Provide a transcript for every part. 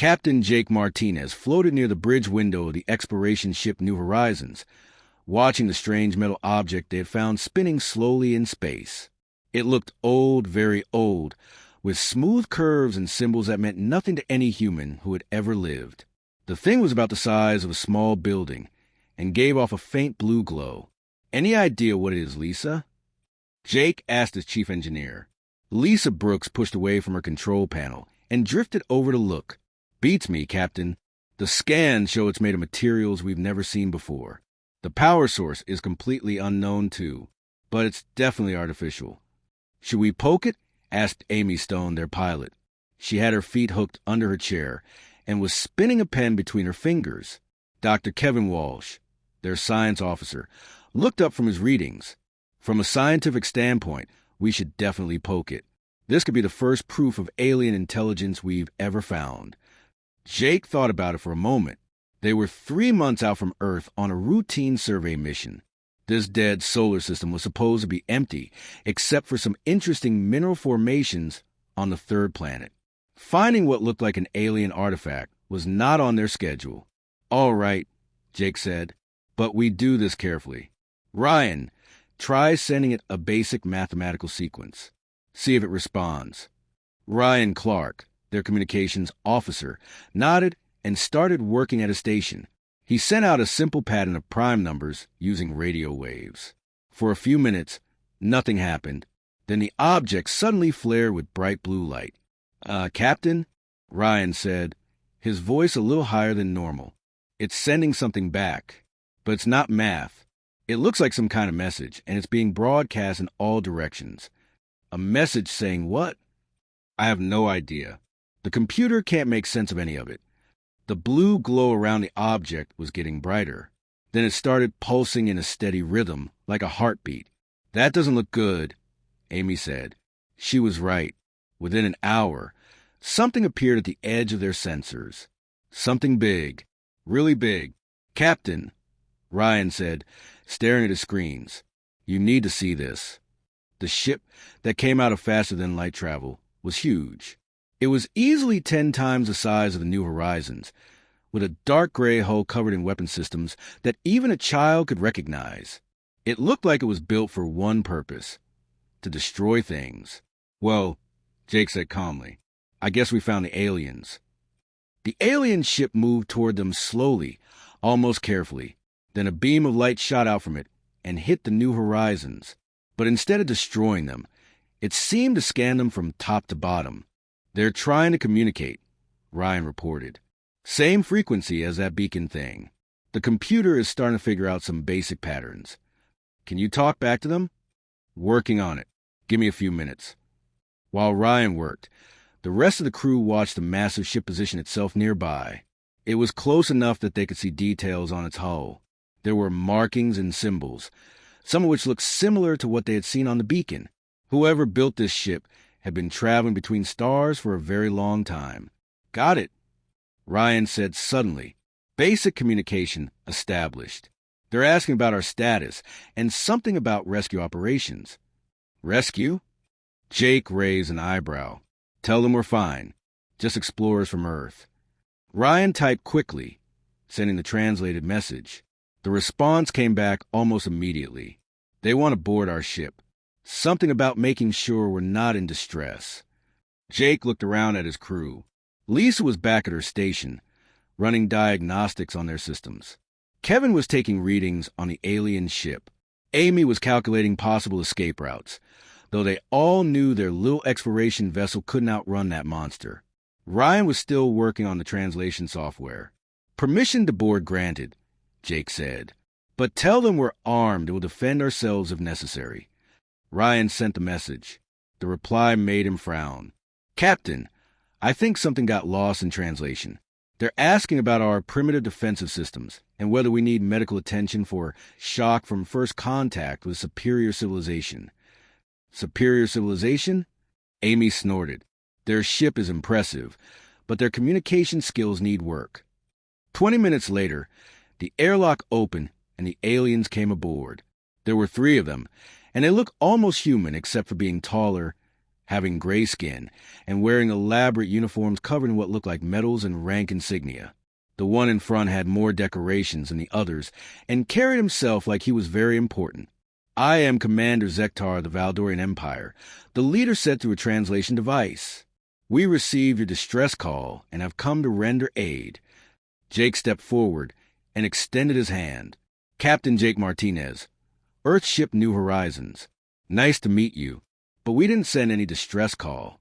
Captain Jake Martinez floated near the bridge window of the exploration ship New Horizons, watching the strange metal object they had found spinning slowly in space. It looked old, very old, with smooth curves and symbols that meant nothing to any human who had ever lived. The thing was about the size of a small building and gave off a faint blue glow. "Any idea what it is, Lisa?" Jake asked his chief engineer. Lisa Brooks pushed away from her control panel and drifted over to look. "Beats me, Captain. The scans show it's made of materials we've never seen before. The power source is completely unknown, too, but it's definitely artificial." "Should we poke it?" asked Amy Stone, their pilot. She had her feet hooked under her chair and was spinning a pen between her fingers. Dr. Kevin Walsh, their science officer, looked up from his readings. "From a scientific standpoint, we should definitely poke it. This could be the first proof of alien intelligence we've ever found." Jake thought about it for a moment. They were 3 months out from Earth on a routine survey mission. This dead solar system was supposed to be empty, except for some interesting mineral formations on the third planet. Finding what looked like an alien artifact was not on their schedule. "All right," Jake said, "but we do this carefully. Ryan, try sending it a basic mathematical sequence. See if it responds." Ryan Clark, their communications officer, nodded and started working at a station. He sent out a simple pattern of prime numbers using radio waves. For a few minutes, nothing happened. Then the object suddenly flared with bright blue light. Captain," Ryan said, his voice a little higher than normal. "It's sending something back, but it's not math. It looks like some kind of message, and it's being broadcast in all directions." "A message saying what?" "I have no idea. The computer can't make sense of any of it." The blue glow around the object was getting brighter. Then it started pulsing in a steady rhythm, like a heartbeat. "That doesn't look good," Amy said. She was right. Within an hour, something appeared at the edge of their sensors. Something big, really big. "Captain," Ryan said, staring at his screens, "you need to see this." The ship that came out of faster-than-light travel was huge. It was easily 10 times the size of the New Horizons, with a dark gray hull covered in weapon systems that even a child could recognize. It looked like it was built for one purpose: to destroy things. "Well," Jake said calmly, "I guess we found the aliens." The alien ship moved toward them slowly, almost carefully. Then a beam of light shot out from it and hit the New Horizons. But instead of destroying them, it seemed to scan them from top to bottom. "They're trying to communicate," Ryan reported. "Same frequency as that beacon thing. The computer is starting to figure out some basic patterns. Can you talk back to them?" "Working on it. Give me a few minutes." While Ryan worked, the rest of the crew watched the massive ship position itself nearby. It was close enough that they could see details on its hull. There were markings and symbols, some of which looked similar to what they had seen on the beacon. Whoever built this ship had been traveling between stars for a very long time. "Got it," Ryan said suddenly. "Basic communication established. They're asking about our status and something about rescue operations." "Rescue?" Jake raised an eyebrow. "Tell them we're fine. Just explorers from Earth." Ryan typed quickly, sending the translated message. The response came back almost immediately. "They want to board our ship. Something about making sure we're not in distress." Jake looked around at his crew. Lisa was back at her station, running diagnostics on their systems. Kevin was taking readings on the alien ship. Amy was calculating possible escape routes, though they all knew their little exploration vessel couldn't outrun that monster. Ryan was still working on the translation software. "Permission to board granted," Jake said. "But tell them we're armed and will defend ourselves if necessary." Ryan sent the message. The reply made him frown. "Captain, I think something got lost in translation. They're asking about our primitive defensive systems and whether we need medical attention for shock from first contact with superior civilization." "Superior civilization?" Amy snorted. "Their ship is impressive, but their communication skills need work." 20 minutes later, the airlock opened and the aliens came aboard. There were 3 of them, and they looked almost human except for being taller, having gray skin, and wearing elaborate uniforms covered in what looked like medals and rank insignia. The one in front had more decorations than the others, and carried himself like he was very important. "I am Commander Zektar of the Valdorian Empire," the leader said through a translation device. "We received your distress call and have come to render aid." Jake stepped forward and extended his hand. "Captain Jake Martinez, Earthship New Horizons. Nice to meet you, but we didn't send any distress call."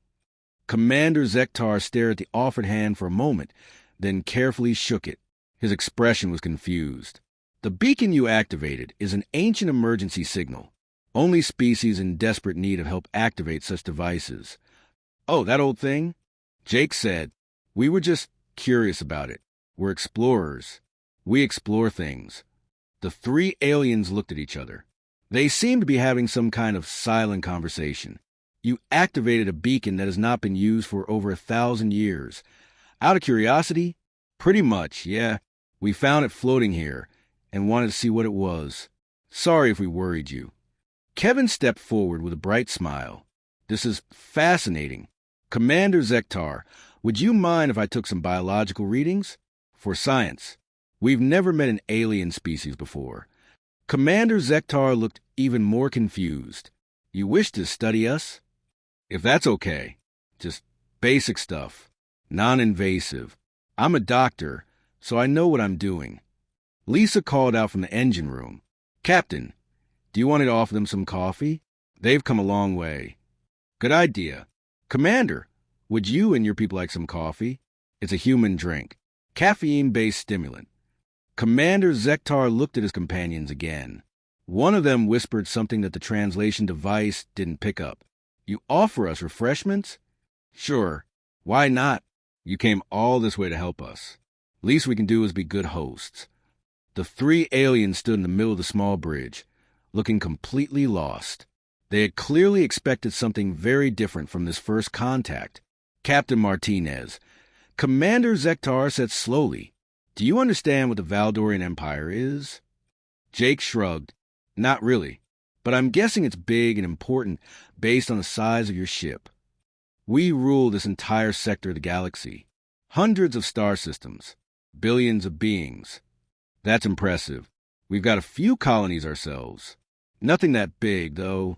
Commander Zektar stared at the offered hand for a moment, then carefully shook it. His expression was confused. "The beacon you activated is an ancient emergency signal. Only species in desperate need of help activate such devices." "Oh, that old thing?" Jake said. "We were just curious about it. We're explorers. We explore things." The three aliens looked at each other. They seemed to be having some kind of silent conversation. "You activated a beacon that has not been used for over 1,000 years. Out of curiosity?" "Pretty much, yeah. We found it floating here and wanted to see what it was. Sorry if we worried you." Kevin stepped forward with a bright smile. "This is fascinating. Commander Zektar, would you mind if I took some biological readings? For science. We've never met an alien species before." Commander Zektar looked even more confused. "You wish to study us?" "If that's okay. Just basic stuff. Non-invasive. I'm a doctor, so I know what I'm doing." Lisa called out from the engine room. "Captain, do you want me to offer them some coffee? They've come a long way." "Good idea. Commander, would you and your people like some coffee? It's a human drink. Caffeine-based stimulant." Commander Zektar looked at his companions again. One of them whispered something that the translation device didn't pick up. "You offer us refreshments?" "Sure. Why not? You came all this way to help us. Least we can do is be good hosts." The three aliens stood in the middle of the small bridge, looking completely lost. They had clearly expected something very different from this first contact. "Captain Martinez," Commander Zektar said slowly, "do you understand what the Valdorian Empire is?" Jake shrugged. "Not really, but I'm guessing it's big and important based on the size of your ship. We rule this entire sector of the galaxy. Hundreds of star systems. Billions of beings. That's impressive. We've got a few colonies ourselves. Nothing that big, though."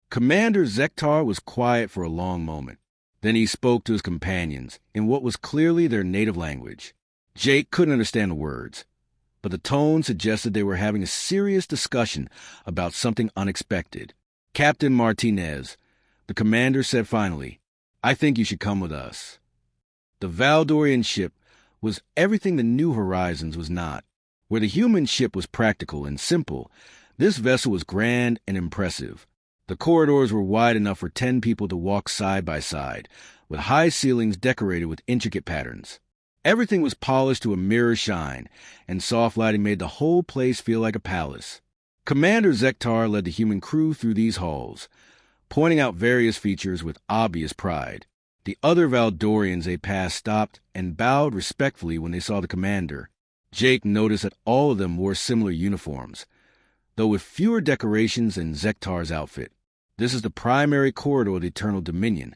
Commander Zektar was quiet for a long moment. Then he spoke to his companions in what was clearly their native language. Jake couldn't understand the words, but the tone suggested they were having a serious discussion about something unexpected. "Captain Martinez," the commander said finally, "I think you should come with us." The Valdorian ship was everything the New Horizons was not. Where the human ship was practical and simple, this vessel was grand and impressive. The corridors were wide enough for 10 people to walk side by side, with high ceilings decorated with intricate patterns. Everything was polished to a mirror shine, and soft lighting made the whole place feel like a palace. Commander Zektar led the human crew through these halls, pointing out various features with obvious pride. The other Valdorians they passed stopped and bowed respectfully when they saw the commander. Jake noticed that all of them wore similar uniforms, though with fewer decorations than Zektar's outfit. "This is the primary corridor of the Eternal Dominion,"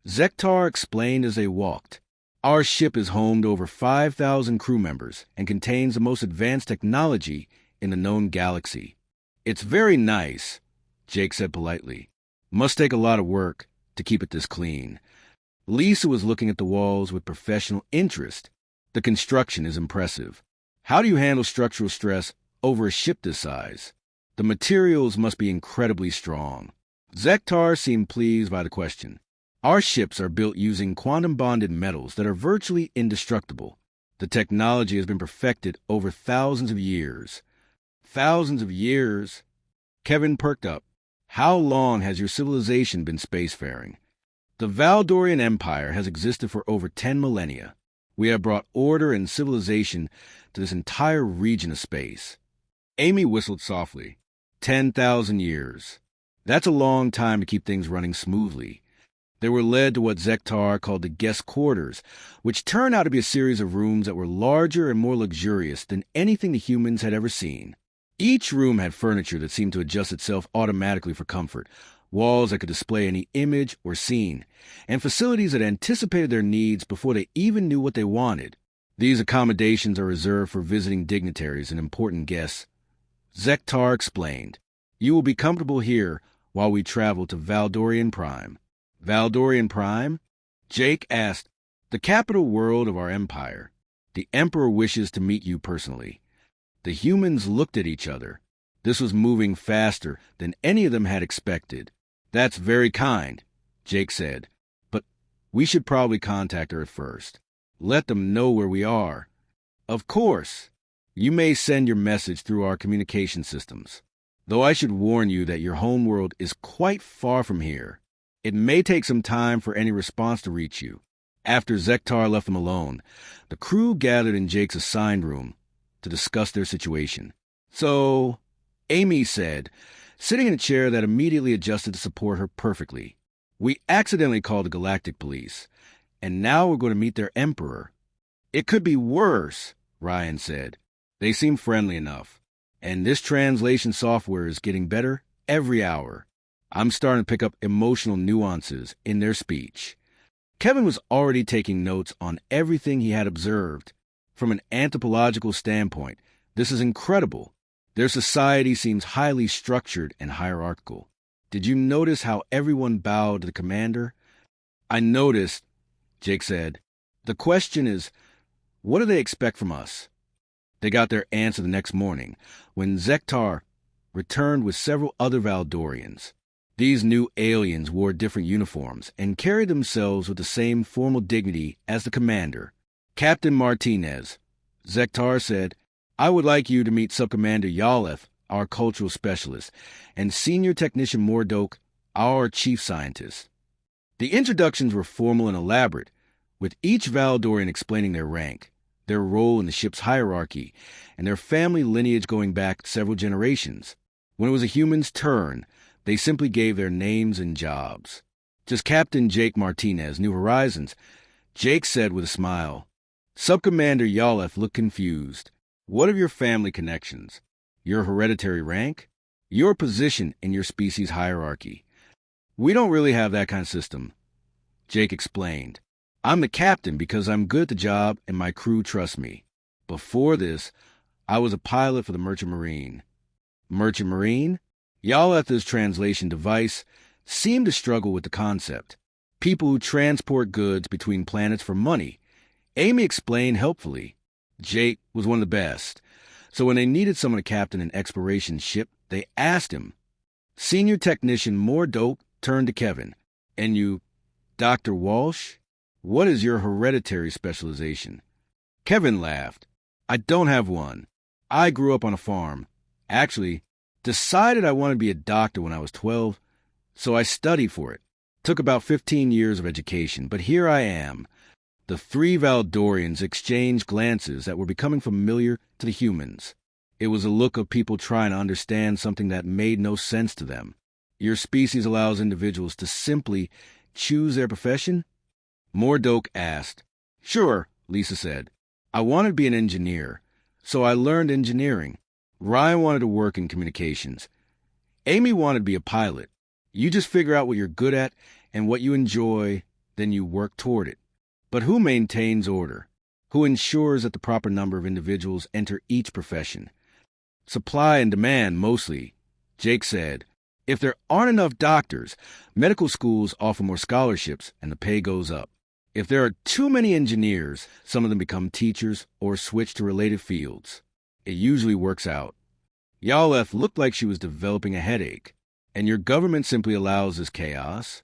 Zektar explained as they walked. "Our ship is home to over 5,000 crew members and contains the most advanced technology in the known galaxy." "It's very nice," Jake said politely. "Must take a lot of work to keep it this clean." Lisa was looking at the walls with professional interest. "The construction is impressive. How do you handle structural stress over a ship this size? The materials must be incredibly strong." Zektar seemed pleased by the question. "Our ships are built using quantum-bonded metals that are virtually indestructible. The technology has been perfected over thousands of years." "Thousands of years?" Kevin perked up. "How long has your civilization been spacefaring?" "The Valdorian Empire has existed for over 10 millennia. We have brought order and civilization to this entire region of space." Amy whistled softly. 10,000 years. That's a long time to keep things running smoothly. They were led to what Zektar called the guest quarters, which turned out to be a series of rooms that were larger and more luxurious than anything the humans had ever seen. Each room had furniture that seemed to adjust itself automatically for comfort, walls that could display any image or scene, and facilities that anticipated their needs before they even knew what they wanted. These accommodations are reserved for visiting dignitaries and important guests. Zektar explained, "You will be comfortable here while we travel to Valdorian Prime." Valdorian Prime? Jake asked. "The capital world of our empire. The Emperor wishes to meet you personally." The humans looked at each other. This was moving faster than any of them had expected. "That's very kind," Jake said. "But we should probably contact Earth first. Let them know where we are." "Of course. You may send your message through our communication systems. Though I should warn you that your homeworld is quite far from here. It may take some time for any response to reach you." After Zektar left them alone, the crew gathered in Jake's assigned room to discuss their situation. "So," Amy said, sitting in a chair that immediately adjusted to support her perfectly, "we accidentally called the Galactic Police, and now we're going to meet their Emperor." "It could be worse," Ryan said. "They seem friendly enough, and this translation software is getting better every hour. I'm starting to pick up emotional nuances in their speech." Kevin was already taking notes on everything he had observed. From an anthropological standpoint, this is incredible. Their society seems highly structured and hierarchical. "Did you notice how everyone bowed to the commander?" "I noticed," Jake said. "The question is, what do they expect from us?" They got their answer the next morning, when Zektar returned with several other Valdorians. These new aliens wore different uniforms and carried themselves with the same formal dignity as the commander. "Captain Martinez," Zektar said, "I would like you to meet Subcommander Yaleth, our cultural specialist, and Senior Technician Mordok, our chief scientist." The introductions were formal and elaborate, with each Valdorian explaining their rank, their role in the ship's hierarchy, and their family lineage going back several generations. When it was a human's turn, they simply gave their names and jobs. "Just Captain Jake Martinez, New Horizons," Jake said with a smile. Subcommander Yaleth looked confused. "What of your family connections? Your hereditary rank? Your position in your species hierarchy?" "We don't really have that kind of system," Jake explained. "I'm the captain because I'm good at the job and my crew trusts me. Before this, I was a pilot for the Merchant Marine." "Merchant Marine?" Yaleth's translation device seemed to struggle with the concept. "People who transport goods between planets for money," Amy explained helpfully. Jake was one of the best, so when they needed someone to captain an exploration ship, they asked him. Senior Technician Mordok turned to Kevin. "And you, Dr. Walsh, what is your hereditary specialization?" Kevin laughed. "I don't have one. I grew up on a farm. Actually, decided I wanted to be a doctor when I was 12, so I studied for it. Took about 15 years of education, but here I am." The three Valdorians exchanged glances that were becoming familiar to the humans. It was a look of people trying to understand something that made no sense to them. "Your species allows individuals to simply choose their profession?" Mordok asked. "Sure," Lisa said. "I wanted to be an engineer, so I learned engineering. Ryan wanted to work in communications. Amy wanted to be a pilot. You just figure out what you're good at and what you enjoy, then you work toward it. But who maintains order? Who ensures that the proper number of individuals enter each profession?" "Supply and demand, mostly," Jake said. "If there aren't enough doctors, medical schools offer more scholarships and the pay goes up. If there are too many engineers, some of them become teachers or switch to related fields. It usually works out." Yaleth looked like she was developing a headache. "And your government simply allows this chaos?"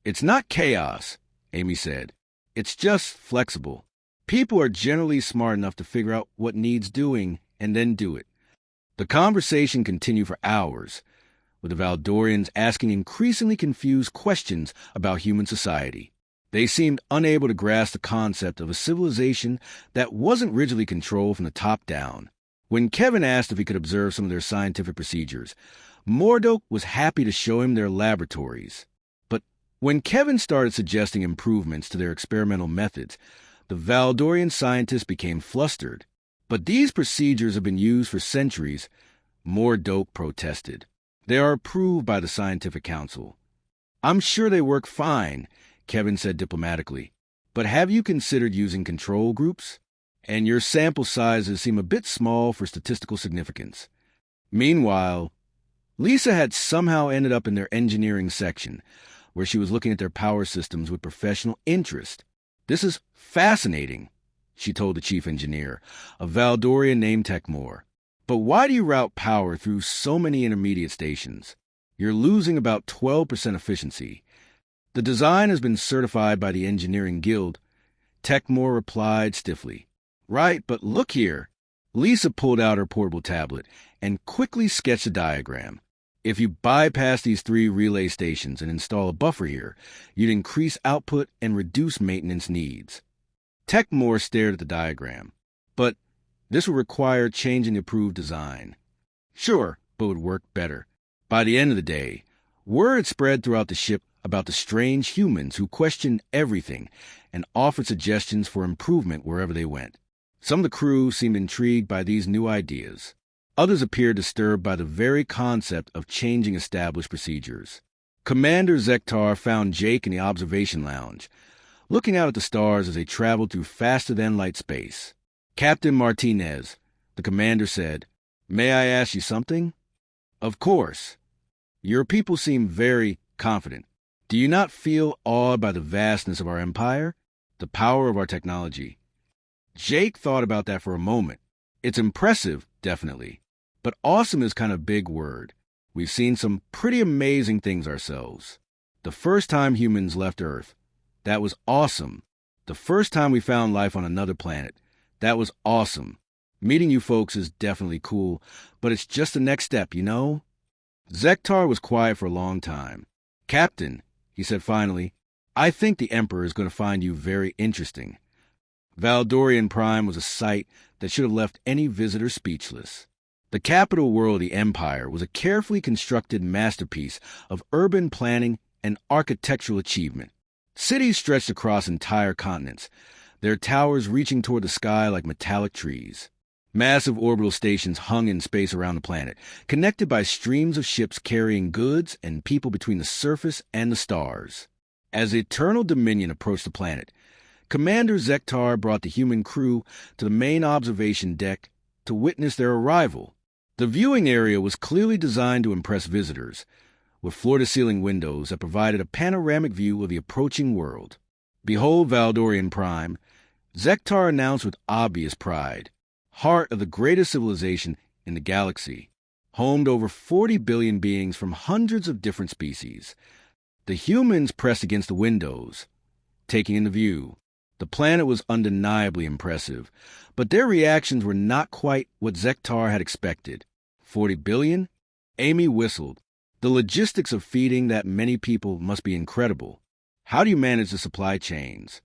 "It's not chaos," Amy said. "It's just flexible. People are generally smart enough to figure out what needs doing and then do it." The conversation continued for hours, with the Valdorians asking increasingly confused questions about human society. They seemed unable to grasp the concept of a civilization that wasn't rigidly controlled from the top down. When Kevin asked if he could observe some of their scientific procedures, Mordok was happy to show him their laboratories. But when Kevin started suggesting improvements to their experimental methods, the Valdorian scientists became flustered. "But these procedures have been used for centuries," Mordok protested. They are approved by the Scientific Council. I'm sure they work fine, Kevin said diplomatically. But have you considered using control groups? And your sample sizes seem a bit small for statistical significance. Meanwhile, Lisa had somehow ended up in their engineering section, where she was looking at their power systems with professional interest. This is fascinating, she told the chief engineer, a Valdorian named Techmore. But why do you route power through so many intermediate stations? You're losing about 12% efficiency. The design has been certified by the Engineering Guild. Techmore replied stiffly. Right, but look here. Lisa pulled out her portable tablet and quickly sketched a diagram. If you bypass these 3 relay stations and install a buffer here, you'd increase output and reduce maintenance needs. Techmore stared at the diagram. But this would require changing the approved design. Sure, but would work better. By the end of the day, word spread throughout the ship about the strange humans who questioned everything and offered suggestions for improvement wherever they went. Some of the crew seemed intrigued by these new ideas. Others appeared disturbed by the very concept of changing established procedures. Commander Zektar found Jake in the observation lounge, looking out at the stars as they traveled through faster-than-light space. Captain Martinez, the commander said, "May I ask you something?" "Of course." "Your people seem very confident. Do you not feel awed by the vastness of our empire, the power of our technology?" Jake thought about that for a moment. It's impressive, definitely. But awesome is kind of a big word. We've seen some pretty amazing things ourselves. The first time humans left Earth, that was awesome. The first time we found life on another planet, that was awesome. Meeting you folks is definitely cool, but it's just the next step, you know? Zektar was quiet for a long time. "Captain," he said finally, "I think the Emperor is going to find you very interesting." Valdorian Prime was a sight that should have left any visitor speechless. The capital world of the Empire was a carefully constructed masterpiece of urban planning and architectural achievement. Cities stretched across entire continents, their towers reaching toward the sky like metallic trees. Massive orbital stations hung in space around the planet, connected by streams of ships carrying goods and people between the surface and the stars. As the Eternal Dominion approached the planet, Commander Zektar brought the human crew to the main observation deck to witness their arrival. The viewing area was clearly designed to impress visitors, with floor-to-ceiling windows that provided a panoramic view of the approaching world. "Behold Valdorian Prime," Zektar announced with obvious pride, "heart of the greatest civilization in the galaxy, home to over 40 billion beings from hundreds of different species." The humans pressed against the windows, taking in the view. The planet was undeniably impressive, but their reactions were not quite what Zektar had expected. 40 billion? Amy whistled. The logistics of feeding that many people must be incredible. How do you manage the supply chains?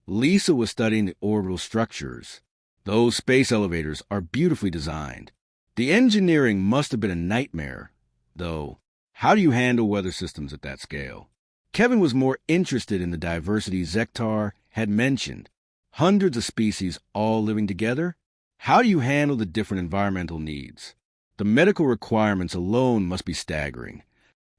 Lisa was studying the orbital structures. Those space elevators are beautifully designed. The engineering must have been a nightmare, though. How do you handle weather systems at that scale? Kevin was more interested in the diversity Zektar had mentioned. Hundreds of species all living together? How do you handle the different environmental needs? The medical requirements alone must be staggering.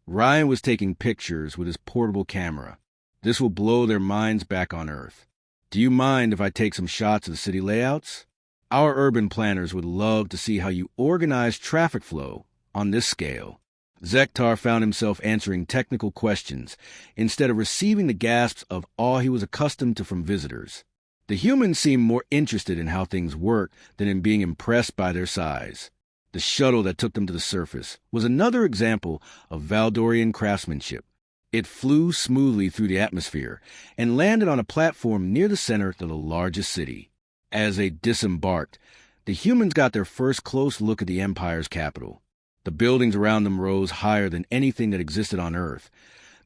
Ryan was taking pictures with his portable camera. This will blow their minds back on Earth. "Do you mind if I take some shots of the city layouts? Our urban planners would love to see how you organize traffic flow on this scale." Zektar found himself answering technical questions instead of receiving the gasps of awe he was accustomed to from visitors. The humans seemed more interested in how things worked than in being impressed by their size. The shuttle that took them to the surface was another example of Valdorian craftsmanship. It flew smoothly through the atmosphere and landed on a platform near the center of the largest city. As they disembarked, the humans got their first close look at the Empire's capital. The buildings around them rose higher than anything that existed on Earth,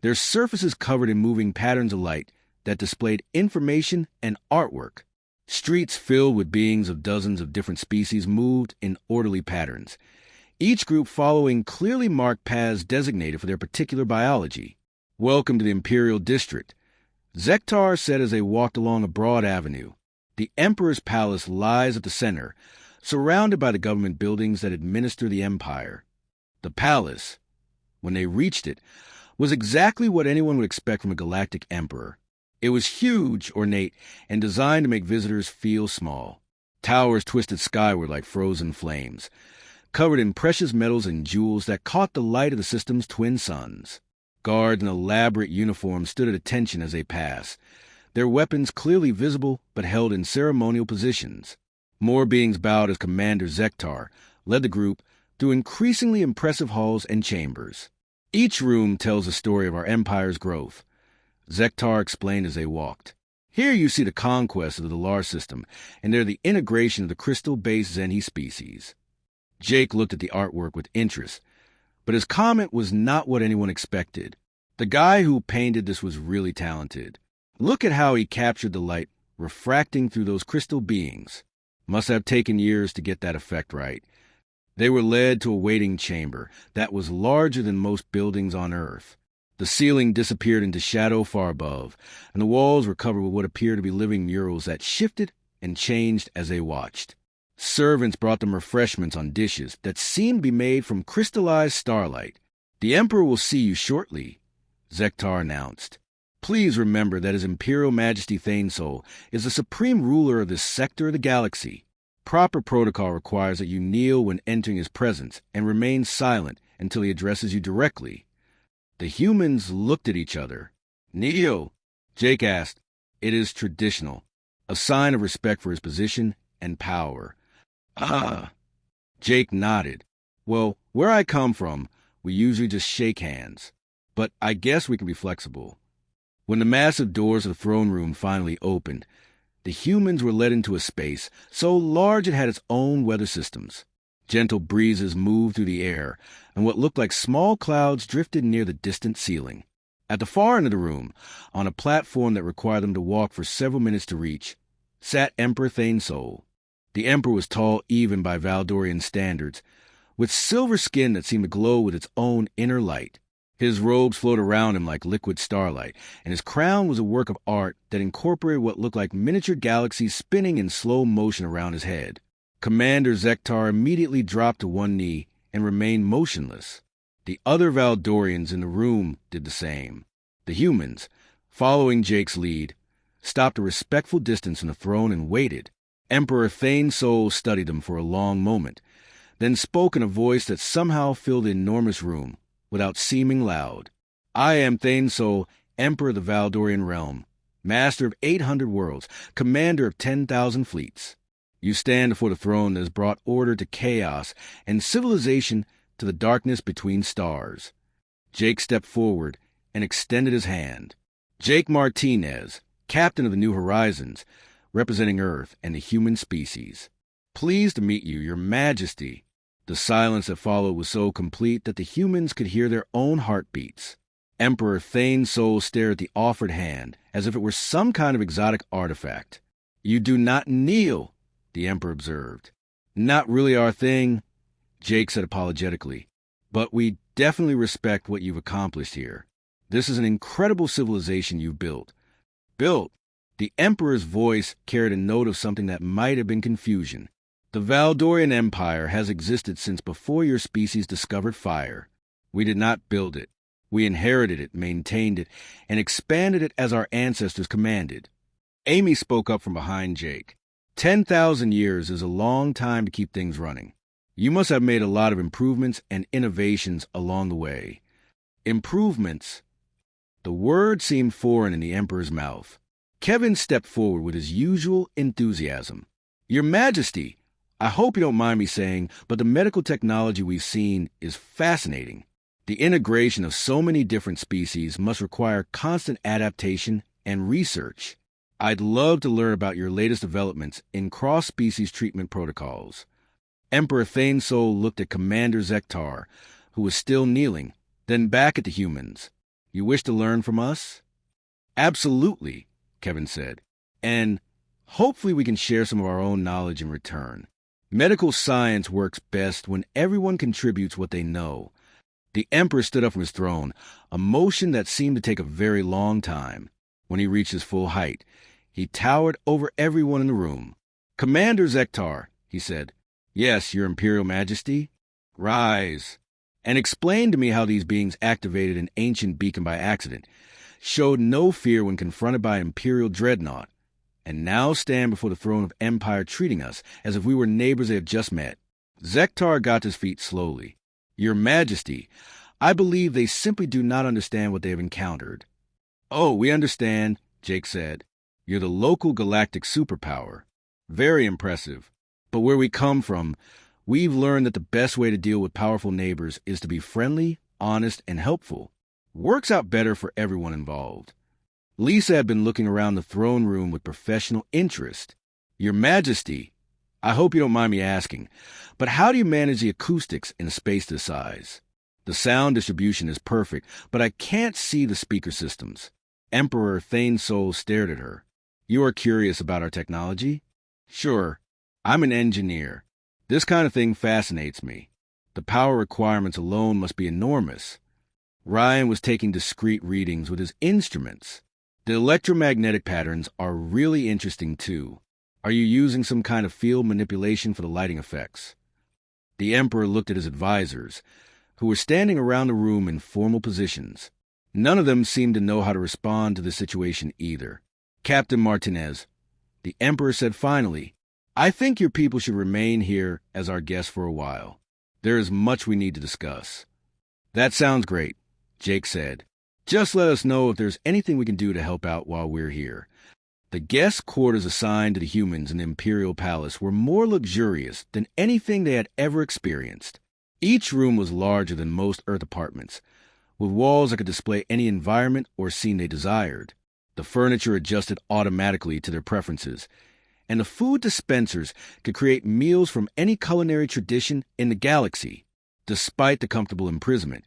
their surfaces covered in moving patterns of light that displayed information and artwork. Streets filled with beings of dozens of different species moved in orderly patterns, each group following clearly marked paths designated for their particular biology. "Welcome to the Imperial District," Zektar said as they walked along a broad avenue. The Emperor's palace lies at the center, surrounded by the government buildings that administer the Empire. The palace, when they reached it, was exactly what anyone would expect from a galactic emperor. It was huge, ornate, and designed to make visitors feel small. Towers twisted skyward like frozen flames, covered in precious metals and jewels that caught the light of the system's twin suns. Guards in elaborate uniforms stood at attention as they passed, their weapons clearly visible but held in ceremonial positions. More beings bowed as Commander Zektar led the group through increasingly impressive halls and chambers. Each room tells a story of our empire's growth, Zektar explained as they walked. Here you see the conquest of the Lar system, and there the integration of the crystal-based Zenhi species. Jake looked at the artwork with interest, but his comment was not what anyone expected. The guy who painted this was really talented. Look at how he captured the light refracting through those crystal beings. Must have taken years to get that effect right. They were led to a waiting chamber that was larger than most buildings on Earth. The ceiling disappeared into shadow far above, and the walls were covered with what appeared to be living murals that shifted and changed as they watched. Servants brought them refreshments on dishes that seemed to be made from crystallized starlight. "The Emperor will see you shortly," Zektar announced. "Please remember that His Imperial Majesty Thanesol is the supreme ruler of this sector of the galaxy. Proper protocol requires that you kneel when entering his presence and remain silent until he addresses you directly." The humans looked at each other. "Kneel?" Jake asked. "It is traditional, a sign of respect for his position and power." "Ah." Jake nodded. "Well, where I come from, we usually just shake hands. But I guess we can be flexible." When the massive doors of the throne room finally opened, the humans were led into a space so large it had its own weather systems. Gentle breezes moved through the air, and what looked like small clouds drifted near the distant ceiling. At the far end of the room, on a platform that required them to walk for several minutes to reach, sat Emperor Thanesol. The Emperor was tall even by Valdorian standards, with silver skin that seemed to glow with its own inner light. His robes flowed around him like liquid starlight, and his crown was a work of art that incorporated what looked like miniature galaxies spinning in slow motion around his head. Commander Zektar immediately dropped to one knee and remained motionless. The other Valdorians in the room did the same. The humans, following Jake's lead, stopped a respectful distance from the throne and waited. Emperor Thanesol studied them for a long moment, then spoke in a voice that somehow filled the enormous room, without seeming loud. "I am Thanesol, Emperor of the Valdorian realm, master of 800 worlds, commander of 10,000 fleets. You stand before the throne that has brought order to chaos and civilization to the darkness between stars." Jake stepped forward and extended his hand. "Jake Martinez, captain of the New Horizons, representing Earth and the human species. Pleased to meet you, Your Majesty." The silence that followed was so complete that the humans could hear their own heartbeats. Emperor Thanesol stared at the offered hand as if it were some kind of exotic artifact. "You do not kneel," the Emperor observed. "Not really our thing," Jake said apologetically, "but we definitely respect what you've accomplished here. This is an incredible civilization you've built." "Built?" The Emperor's voice carried a note of something that might have been confusion. "The Valdorian Empire has existed since before your species discovered fire. We did not build it. We inherited it, maintained it, and expanded it as our ancestors commanded." Amy spoke up from behind Jake. 10,000 years is a long time to keep things running. You must have made a lot of improvements and innovations along the way." Improvements? The word seemed foreign in the Emperor's mouth. Kevin stepped forward with his usual enthusiasm. "Your Majesty, I hope you don't mind me saying, but the medical technology we've seen is fascinating. The integration of so many different species must require constant adaptation and research. I'd love to learn about your latest developments in cross-species treatment protocols." Emperor Thanesol looked at Commander Zektar, who was still kneeling, then back at the humans. "You wish to learn from us?" "Absolutely," Kevin said. "And hopefully we can share some of our own knowledge in return. Medical science works best when everyone contributes what they know." The Emperor stood up from his throne, a motion that seemed to take a very long time. When he reached his full height, he towered over everyone in the room. "Commander Zektar," he said. "Yes, Your Imperial Majesty." "Rise." and explained to me how these beings activated an ancient beacon by accident, showed no fear when confronted by Imperial dreadnought, and now stand before the throne of Empire treating us as if we were neighbors they had just met. Zektar got to his feet slowly. Your Majesty, I believe they simply do not understand what they have encountered. Oh, we understand, Jake said. You're the local galactic superpower. Very impressive. But where we come from, we've learned that the best way to deal with powerful neighbors is to be friendly, honest, and helpful. Works out better for everyone involved. Lisa had been looking around the throne room with professional interest. Your Majesty, I hope you don't mind me asking, but how do you manage the acoustics in a space this size? The sound distribution is perfect, but I can't see the speaker systems. Emperor Thane Soul stared at her. You are curious about our technology? Sure. I'm an engineer. This kind of thing fascinates me. The power requirements alone must be enormous. Ryan was taking discrete readings with his instruments. The electromagnetic patterns are really interesting, too. Are you using some kind of field manipulation for the lighting effects? The Emperor looked at his advisors, who were standing around the room in formal positions. None of them seemed to know how to respond to the situation either. Captain Martinez, the Emperor said finally, I think your people should remain here as our guests for a while. There is much we need to discuss. That sounds great, Jake said. Just let us know if there's anything we can do to help out while we're here. The guest quarters assigned to the humans in the Imperial Palace were more luxurious than anything they had ever experienced. Each room was larger than most Earth apartments, with walls that could display any environment or scene they desired. The furniture adjusted automatically to their preferences, and the food dispensers could create meals from any culinary tradition in the galaxy. Despite the comfortable imprisonment,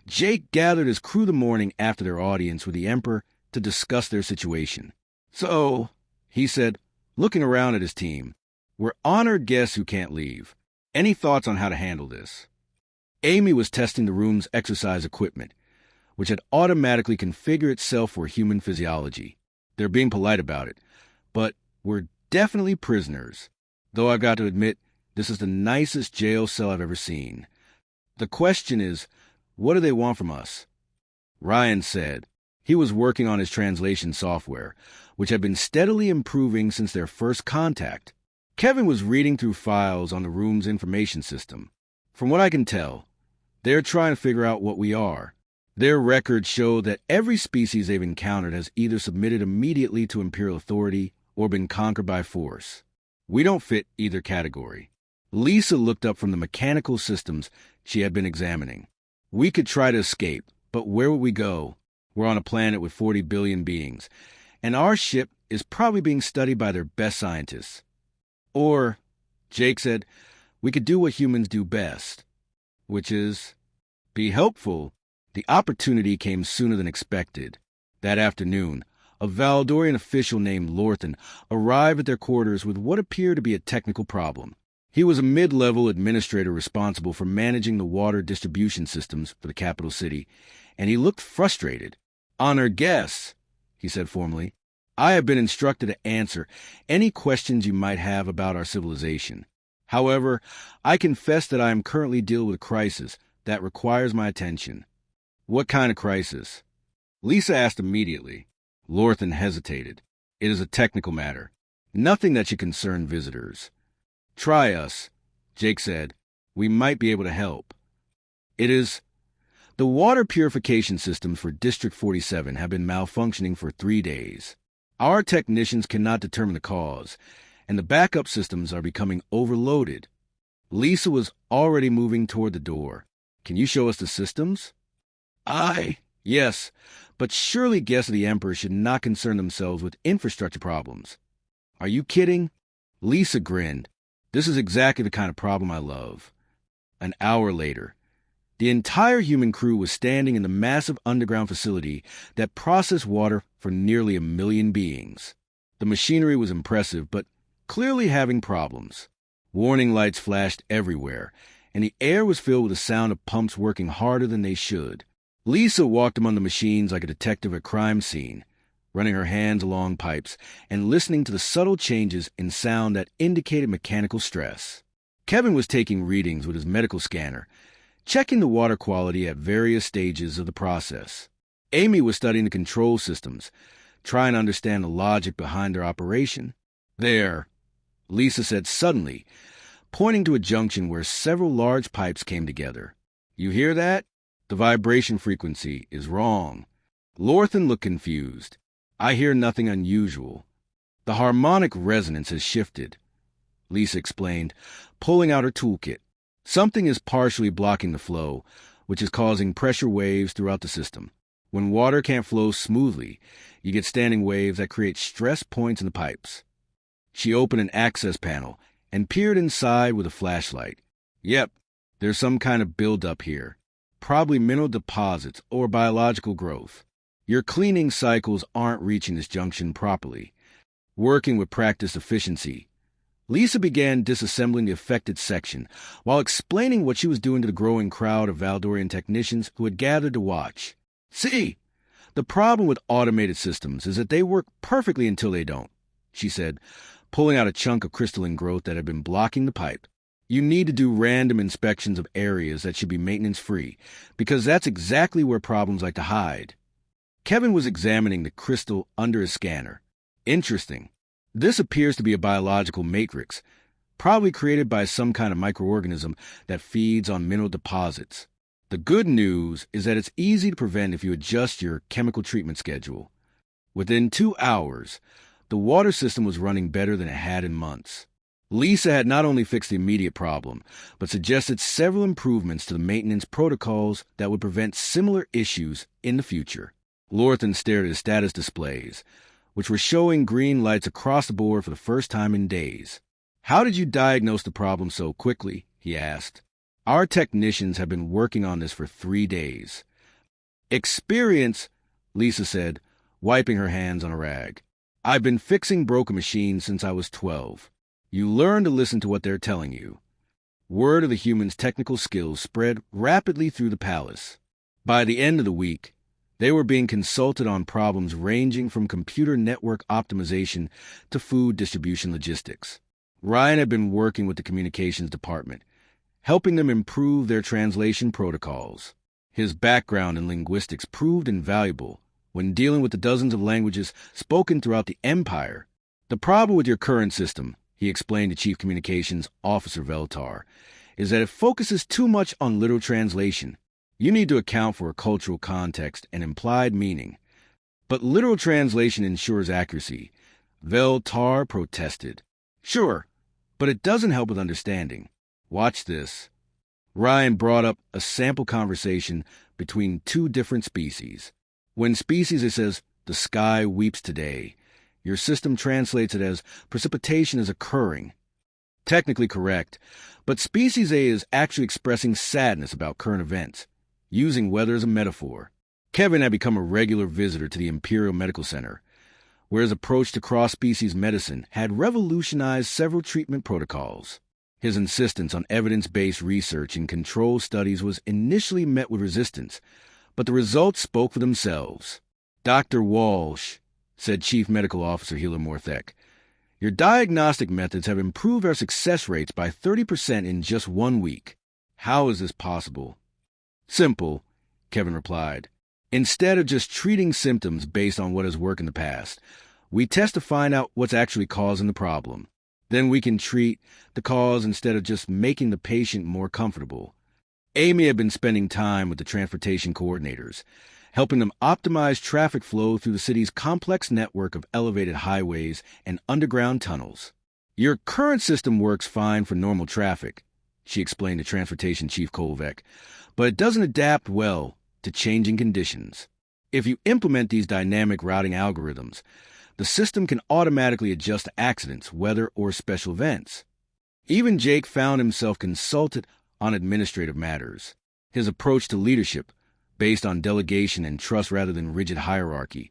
Jake gathered his crew the morning after their audience with the Emperor to discuss their situation. So, he said, looking around at his team, we're honored guests who can't leave. Any thoughts on how to handle this? Amy was testing the room's exercise equipment, which had automatically configured itself for human physiology. They're being polite about it, but we're definitely prisoners, though I've got to admit, this is the nicest jail cell I've ever seen. The question is, what do they want from us? Ryan said. He was working on his translation software, which had been steadily improving since their first contact. Kevin was reading through files on the room's information system. From what I can tell, they're trying to figure out what we are. Their records show that every species they've encountered has either submitted immediately to Imperial authority or been conquered by force. We don't fit either category. Lisa looked up from the mechanical systems she had been examining. We could try to escape, but where would we go? We're on a planet with 40 billion beings, and our ship is probably being studied by their best scientists. Or, Jake said, we could do what humans do best, which is be helpful. The opportunity came sooner than expected. That afternoon, a Valdorian official named Lorthan arrived at their quarters with what appeared to be a technical problem. He was a mid-level administrator responsible for managing the water distribution systems for the capital city, and he looked frustrated. Honored guests, he said formally, I have been instructed to answer any questions you might have about our civilization. However, I confess that I am currently dealing with a crisis that requires my attention. What kind of crisis? Lisa asked immediately. Lorthan hesitated. It is a technical matter. Nothing that should concern visitors. Try us, Jake said. We might be able to help. It is... The water purification systems for District 47 have been malfunctioning for 3 days. Our technicians cannot determine the cause, and the backup systems are becoming overloaded. Lisa was already moving toward the door. Can you show us the systems? Yes, but surely guests of the Emperor should not concern themselves with infrastructure problems. Are you kidding? Lisa grinned. This is exactly the kind of problem I love. An hour later, the entire human crew was standing in the massive underground facility that processed water for nearly 1 million beings. The machinery was impressive, but clearly having problems. Warning lights flashed everywhere, and the air was filled with the sound of pumps working harder than they should. Lisa walked among the machines like a detective at a crime scene, running her hands along pipes and listening to the subtle changes in sound that indicated mechanical stress. Kevin was taking readings with his medical scanner, checking the water quality at various stages of the process. Amy was studying the control systems, trying to understand the logic behind their operation. There, Lisa said suddenly, pointing to a junction where several large pipes came together. You hear that? The vibration frequency is wrong. Lorthan looked confused. I hear nothing unusual. The harmonic resonance has shifted, Lisa explained, pulling out her toolkit. Something is partially blocking the flow, which is causing pressure waves throughout the system. When water can't flow smoothly, you get standing waves that create stress points in the pipes. She opened an access panel and peered inside with a flashlight. Yep, there's some kind of buildup here. Probably mineral deposits or biological growth. Your cleaning cycles aren't reaching this junction properly. Working with practiced efficiency, Lisa began disassembling the affected section while explaining what she was doing to the growing crowd of Valdorian technicians who had gathered to watch. See, the problem with automated systems is that they work perfectly until they don't, she said, pulling out a chunk of crystalline growth that had been blocking the pipe. You need to do random inspections of areas that should be maintenance-free, because that's exactly where problems like to hide. Kevin was examining the crystal under his scanner. Interesting. This appears to be a biological matrix, probably created by some kind of microorganism that feeds on mineral deposits. The good news is that it's easy to prevent if you adjust your chemical treatment schedule. Within 2 hours, the water system was running better than it had in months. Lisa had not only fixed the immediate problem, but suggested several improvements to the maintenance protocols that would prevent similar issues in the future. Lorthan stared at his status displays, which were showing green lights across the board for the first time in days. How did you diagnose the problem so quickly? He asked. Our technicians have been working on this for 3 days. Experience, Lisa said, wiping her hands on a rag. I've been fixing broken machines since I was 12. You learn to listen to what they're telling you. Word of the humans' technical skills spread rapidly through the palace. By the end of the week, they were being consulted on problems ranging from computer network optimization to food distribution logistics. Ryan had been working with the communications department, helping them improve their translation protocols. His background in linguistics proved invaluable when dealing with the dozens of languages spoken throughout the Empire. The problem with your current system, he explained to Chief Communications Officer Veltar, is that it focuses too much on literal translation. You need to account for a cultural context and implied meaning. But literal translation ensures accuracy. Veltar protested. Sure, but it doesn't help with understanding. Watch this. Ryan brought up a sample conversation between 2 different species. When species it says, the sky weeps today, your system translates it as precipitation is occurring. Technically correct, but species A is actually expressing sadness about current events, using weather as a metaphor. Kevin had become a regular visitor to the Imperial Medical Center, where his approach to cross-species medicine had revolutionized several treatment protocols. His insistence on evidence-based research and control studies was initially met with resistance, but the results spoke for themselves. Dr. Walsh, said Chief Medical Officer Healer Morthek, your diagnostic methods have improved our success rates by 30% in just 1 week. How is this possible? Simple, Kevin replied. Instead of just treating symptoms based on what has worked in the past, we test to find out what's actually causing the problem. Then we can treat the cause instead of just making the patient more comfortable. Amy had been spending time with the transportation coordinators, helping them optimize traffic flow through the city's complex network of elevated highways and underground tunnels. Your current system works fine for normal traffic, she explained to Transportation Chief Kolvek, but it doesn't adapt well to changing conditions. If you implement these dynamic routing algorithms, the system can automatically adjust to accidents, weather, or special events. Even Jake found himself consulted on administrative matters. His approach to leadership, based on delegation and trust rather than rigid hierarchy,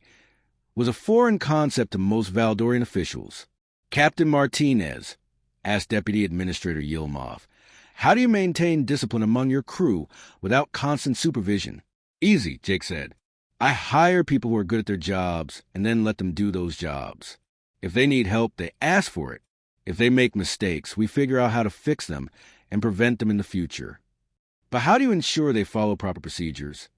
was a foreign concept to most Valdorian officials. Captain Martinez, asked Deputy Administrator Yilmov, how do you maintain discipline among your crew without constant supervision? Easy, Jake said. I hire people who are good at their jobs and then let them do those jobs. If they need help, they ask for it. If they make mistakes, we figure out how to fix them and prevent them in the future. But how do you ensure they follow proper procedures?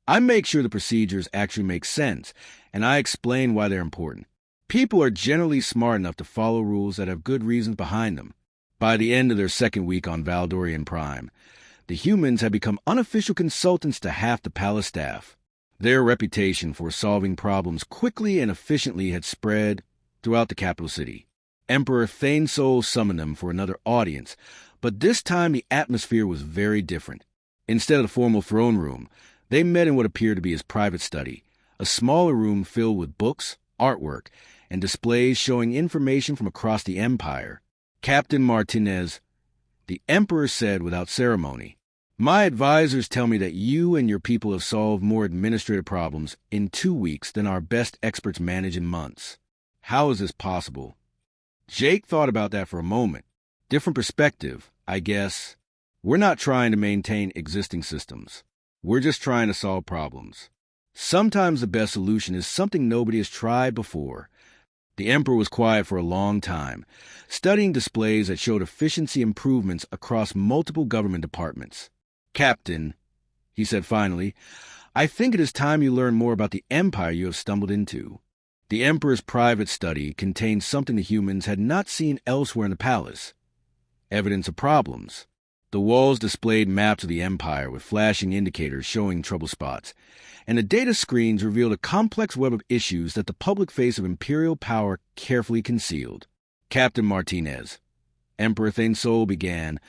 I make sure the procedures actually make sense, and I explain why they're important. People are generally smart enough to follow rules that have good reasons behind them. By the end of their second week on Valdorian Prime, the humans had become unofficial consultants to half the palace staff. Their reputation for solving problems quickly and efficiently had spread throughout the capital city. Emperor Thainsol summoned them for another audience, but this time the atmosphere was very different. Instead of the formal throne room, they met in what appeared to be his private study, a smaller room filled with books, artwork, and displays showing information from across the empire. Captain Martinez, the emperor said without ceremony, "My advisors tell me that you and your people have solved more administrative problems in 2 weeks than our best experts manage in months. How is this possible?" Jake thought about that for a moment. Different perspective, I guess. We're not trying to maintain existing systems. We're just trying to solve problems. Sometimes the best solution is something nobody has tried before. The emperor was quiet for a long time, studying displays that showed efficiency improvements across multiple government departments. "Captain," he said finally, "I think it is time you learn more about the empire you have stumbled into." The emperor's private study contained something the humans had not seen elsewhere in the palace: evidence of problems. The walls displayed maps of the empire with flashing indicators showing trouble spots, and the data screens revealed a complex web of issues that the public face of imperial power carefully concealed. "Captain Martinez," Emperor Thainsol began,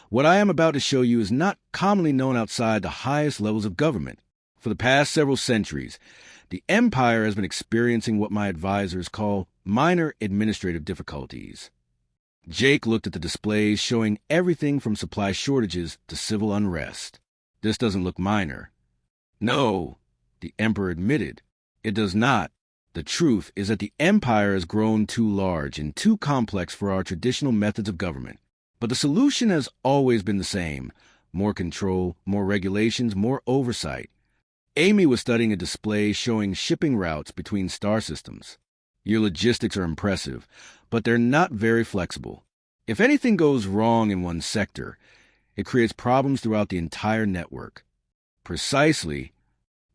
"what I am about to show you is not commonly known outside the highest levels of government. For the past several centuries, the empire has been experiencing what my advisors call minor administrative difficulties." Jake looked at the displays showing everything from supply shortages to civil unrest. "This doesn't look minor." "No," the emperor admitted, "it does not. The truth is that the empire has grown too large and too complex for our traditional methods of government. But the solution has always been the same: more control, more regulations, more oversight." Amy was studying a display showing shipping routes between star systems. "Your logistics are impressive, but they're not very flexible. If anything goes wrong in one sector, it creates problems throughout the entire network." "Precisely."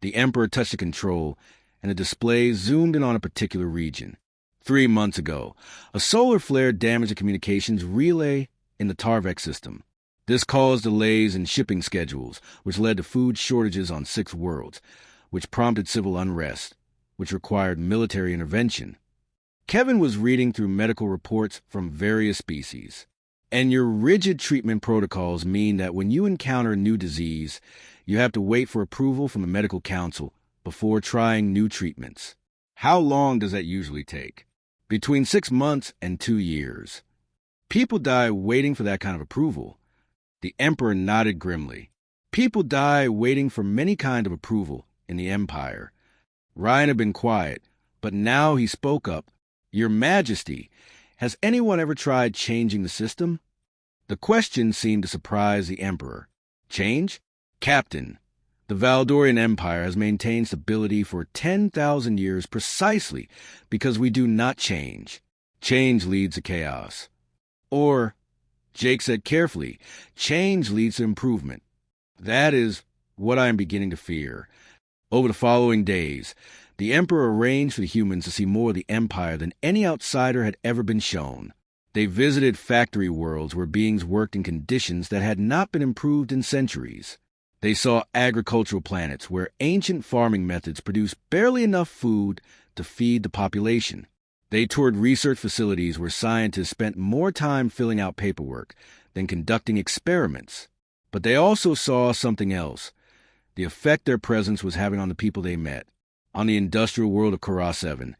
The emperor touched the control, and the display zoomed in on a particular region. 3 months ago, a solar flare damaged the communications relay in the Tarvek system. This caused delays in shipping schedules, which led to food shortages on 6 worlds, which prompted civil unrest, which required military intervention. Kevin was reading through medical reports from various species. "And your rigid treatment protocols mean that when you encounter a new disease, you have to wait for approval from the medical council before trying new treatments. How long does that usually take?" "Between 6 months and 2 years. People die waiting for that kind of approval." The emperor nodded grimly. "People die waiting for many kinds of approval in the empire." Ryan had been quiet, but now he spoke up. "Your Majesty, has anyone ever tried changing the system?" The question seemed to surprise the emperor. "Change? Captain, the Valdorian Empire has maintained stability for 10,000 years precisely because we do not change. Change leads to chaos. Or," Jake said carefully, "change leads to improvement. That is what I am beginning to fear." Over the following days, the emperor arranged for the humans to see more of the empire than any outsider had ever been shown. They visited factory worlds where beings worked in conditions that had not been improved in centuries. They saw agricultural planets where ancient farming methods produced barely enough food to feed the population. They toured research facilities where scientists spent more time filling out paperwork than conducting experiments. But they also saw something else: the effect their presence was having on the people they met. On the industrial world of Kara 7,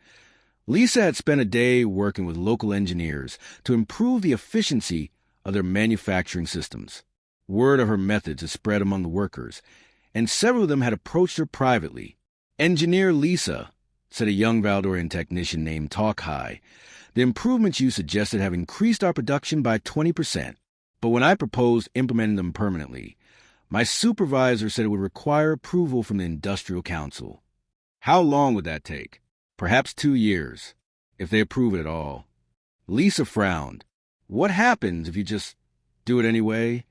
Lisa had spent a day working with local engineers to improve the efficiency of their manufacturing systems. Word of her methods had spread among the workers, and several of them had approached her privately. "Engineer Lisa," said a young Valdorian technician named Talkhai, "the improvements you suggested have increased our production by 20%. But when I proposed implementing them permanently, my supervisor said it would require approval from the Industrial Council. How long would that take? Perhaps 2 years, if they approve it at all." Lisa frowned. "What happens if you just do it anyway?"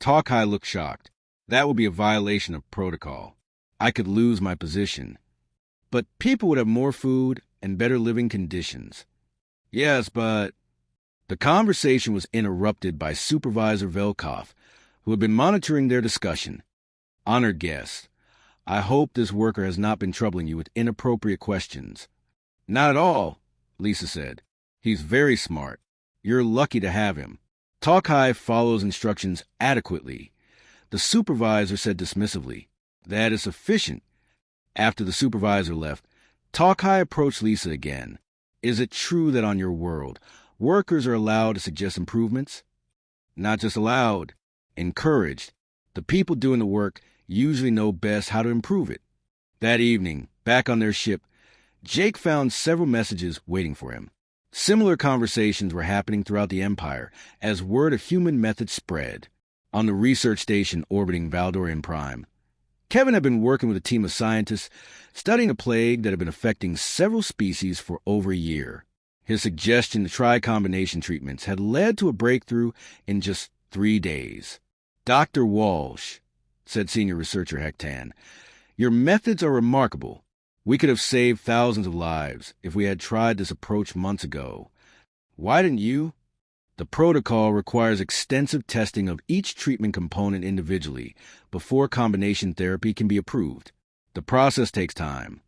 Talkhai looked shocked. That would be a violation of protocol. I could lose my position. But people would have more food and better living conditions. Yes, but... The conversation was interrupted by Supervisor Velkoff, who had been monitoring their discussion. Honored guest, I hope this worker has not been troubling you with inappropriate questions. Not at all, Lisa said. He's very smart. You're lucky to have him. Talkai follows instructions adequately. The supervisor said dismissively. That is sufficient. After the supervisor left, Talkai approached Lisa again. Is it true that on your world, workers are allowed to suggest improvements? Not just allowed, encouraged. The people doing the work usually know best how to improve it. That evening, back on their ship, Jake found several messages waiting for him. Similar conversations were happening throughout the Empire as word of human methods spread. On the research station orbiting Valdorian Prime, Kevin had been working with a team of scientists studying a plague that had been affecting several species for over a year. His suggestion to try combination treatments had led to a breakthrough in just 3 days. Dr. Walsh, said senior researcher Hectan, your methods are remarkable. We could have saved thousands of lives if we had tried this approach months ago. Why didn't you? The protocol requires extensive testing of each treatment component individually before combination therapy can be approved. The process takes time.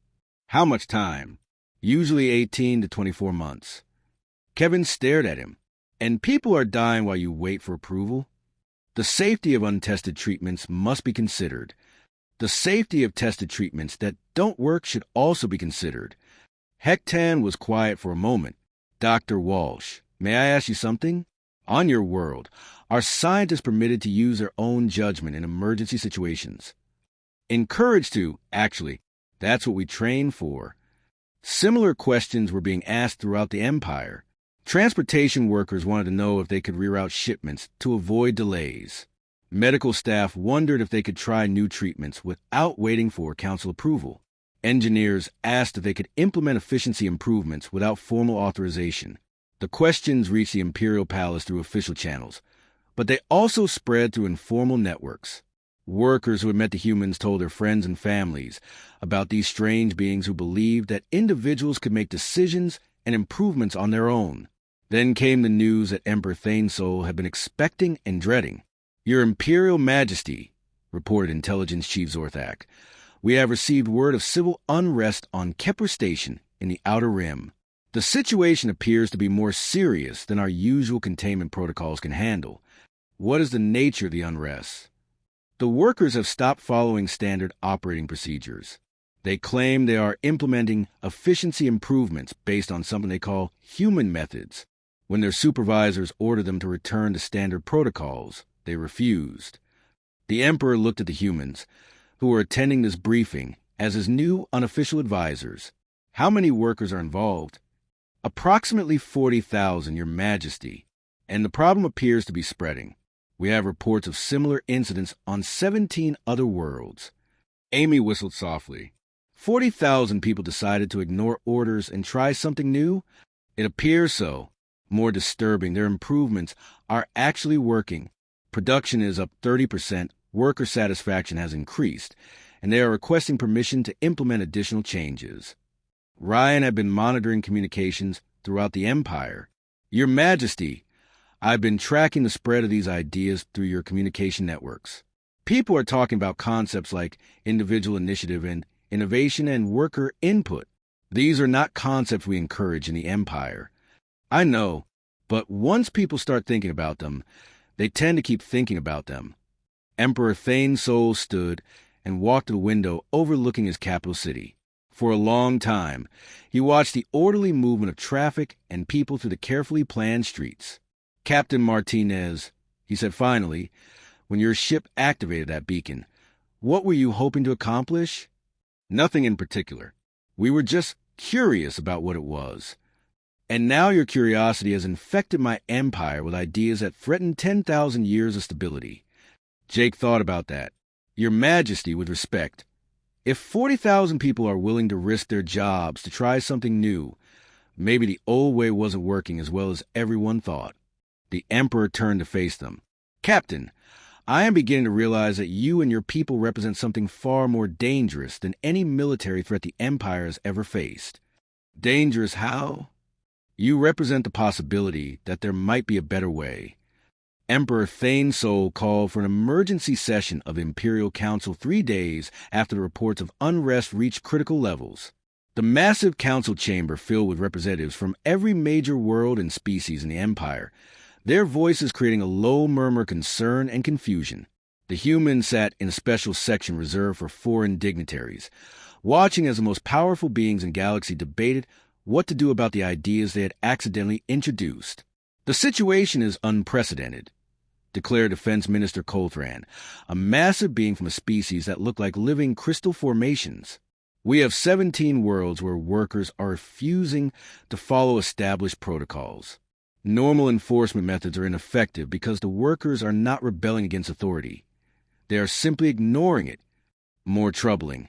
How much time? Usually 18 to 24 months. Kevin stared at him. And people are dying while you wait for approval? The safety of untested treatments must be considered. The safety of tested treatments that don't work should also be considered. Hectan was quiet for a moment. Dr. Walsh, may I ask you something? On your world, are scientists permitted to use their own judgment in emergency situations? Encouraged to, actually. That's what we train for. Similar questions were being asked throughout the Empire. Transportation workers wanted to know if they could reroute shipments to avoid delays. Medical staff wondered if they could try new treatments without waiting for council approval. Engineers asked if they could implement efficiency improvements without formal authorization. The questions reached the Imperial Palace through official channels, but they also spread through informal networks. Workers who had met the humans told their friends and families about these strange beings who believed that individuals could make decisions and improvements on their own. Then came the news that Emperor Thanesol had been expecting and dreading. Your Imperial Majesty, reported Intelligence Chief Zorthak, we have received word of civil unrest on Kepler Station in the Outer Rim. The situation appears to be more serious than our usual containment protocols can handle. What is the nature of the unrest? The workers have stopped following standard operating procedures. They claim they are implementing efficiency improvements based on something they call human methods. When their supervisors ordered them to return to standard protocols, they refused. The Emperor looked at the humans, who were attending this briefing, as his new unofficial advisors. How many workers are involved? Approximately 40,000, Your Majesty, and the problem appears to be spreading. We have reports of similar incidents on 17 other worlds. Amy whistled softly. 40,000 people decided to ignore orders and try something new? It appears so. More disturbing, their improvements are actually working. Production is up 30%, worker satisfaction has increased, and they are requesting permission to implement additional changes. Ryan had been monitoring communications throughout the Empire. Your Majesty, I've been tracking the spread of these ideas through your communication networks. People are talking about concepts like individual initiative and innovation and worker input. These are not concepts we encourage in the Empire. I know, but once people start thinking about them, they tend to keep thinking about them. Emperor Thanesol stood and walked to the window overlooking his capital city. For a long time, he watched the orderly movement of traffic and people through the carefully planned streets. Captain Martinez, he said finally, when your ship activated that beacon, what were you hoping to accomplish? Nothing in particular. We were just curious about what it was. And now your curiosity has infected my empire with ideas that threaten 10,000 years of stability. Jake thought about that. Your Majesty, with respect, if 40,000 people are willing to risk their jobs to try something new, maybe the old way wasn't working as well as everyone thought. The Emperor turned to face them. Captain, I am beginning to realize that you and your people represent something far more dangerous than any military threat the Empire has ever faced. Dangerous how? You represent the possibility that there might be a better way. Emperor Thane Sol called for an emergency session of the Imperial Council 3 days after the reports of unrest reached critical levels. The massive council chamber filled with representatives from every major world and species in the Empire, their voices creating a low murmur of concern and confusion. The humans sat in a special section reserved for foreign dignitaries, watching as the most powerful beings in the galaxy debated what to do about the ideas they had accidentally introduced. The situation is unprecedented, declared Defense Minister Colthran, a massive being from a species that looked like living crystal formations. We have 17 worlds where workers are refusing to follow established protocols. Normal enforcement methods are ineffective because the workers are not rebelling against authority. They are simply ignoring it. More troubling,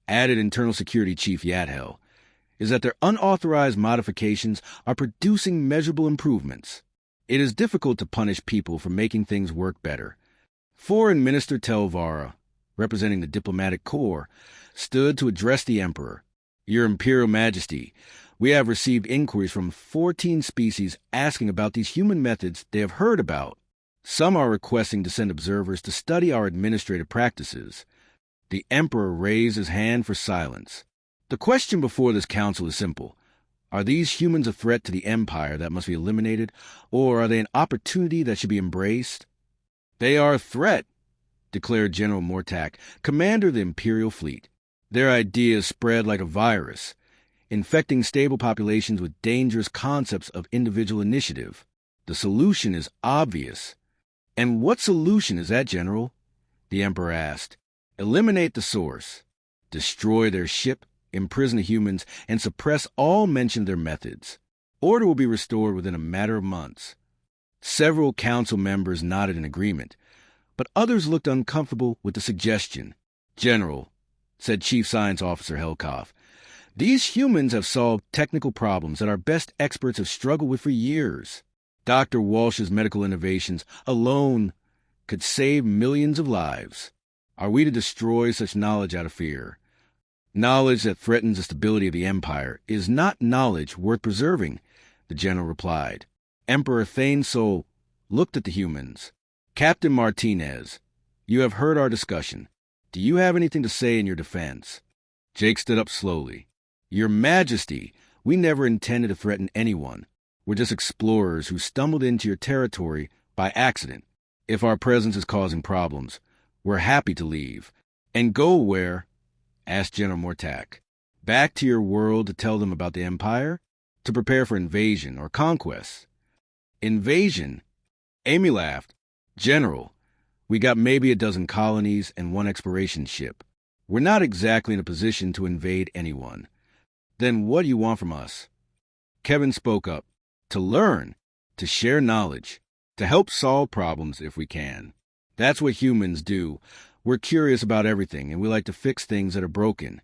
added Internal Security Chief Yathel, is that their unauthorized modifications are producing measurable improvements. It is difficult to punish people for making things work better. Foreign Minister Telvara, representing the diplomatic corps, stood to address the Emperor. Your Imperial Majesty, we have received inquiries from 14 species asking about these human methods they have heard about. Some are requesting to send observers to study our administrative practices. The Emperor raised his hand for silence. The question before this council is simple. Are these humans a threat to the Empire that must be eliminated, or are they an opportunity that should be embraced? They are a threat, declared General Mortak, commander of the Imperial Fleet. Their ideas spread like a virus, infecting stable populations with dangerous concepts of individual initiative. The solution is obvious. And what solution is that, General? The Emperor asked. Eliminate the source, destroy their ship, imprison the humans, and suppress all mention of their methods. Order will be restored within a matter of months. Several council members nodded in agreement, but others looked uncomfortable with the suggestion. General, said Chief Science Officer Helkoff, these humans have solved technical problems that our best experts have struggled with for years. Dr. Walsh's medical innovations alone could save millions of lives. Are we to destroy such knowledge out of fear? Knowledge that threatens the stability of the Empire is not knowledge worth preserving, the general replied. Emperor Thane Sol looked at the humans. Captain Martinez, you have heard our discussion. Do you have anything to say in your defense? Jake stood up slowly. Your Majesty, we never intended to threaten anyone. We're just explorers who stumbled into your territory by accident. If our presence is causing problems, we're happy to leave. And go where? Asked General Mortak. Back to your world to tell them about the Empire? To prepare for invasion or conquest? Invasion? Amy laughed. General, we got maybe a dozen colonies and 1 exploration ship. We're not exactly in a position to invade anyone. Then what do you want from us? Kevin spoke up. To learn, to share knowledge, to help solve problems if we can. That's what humans do. We're curious about everything, and we like to fix things that are broken.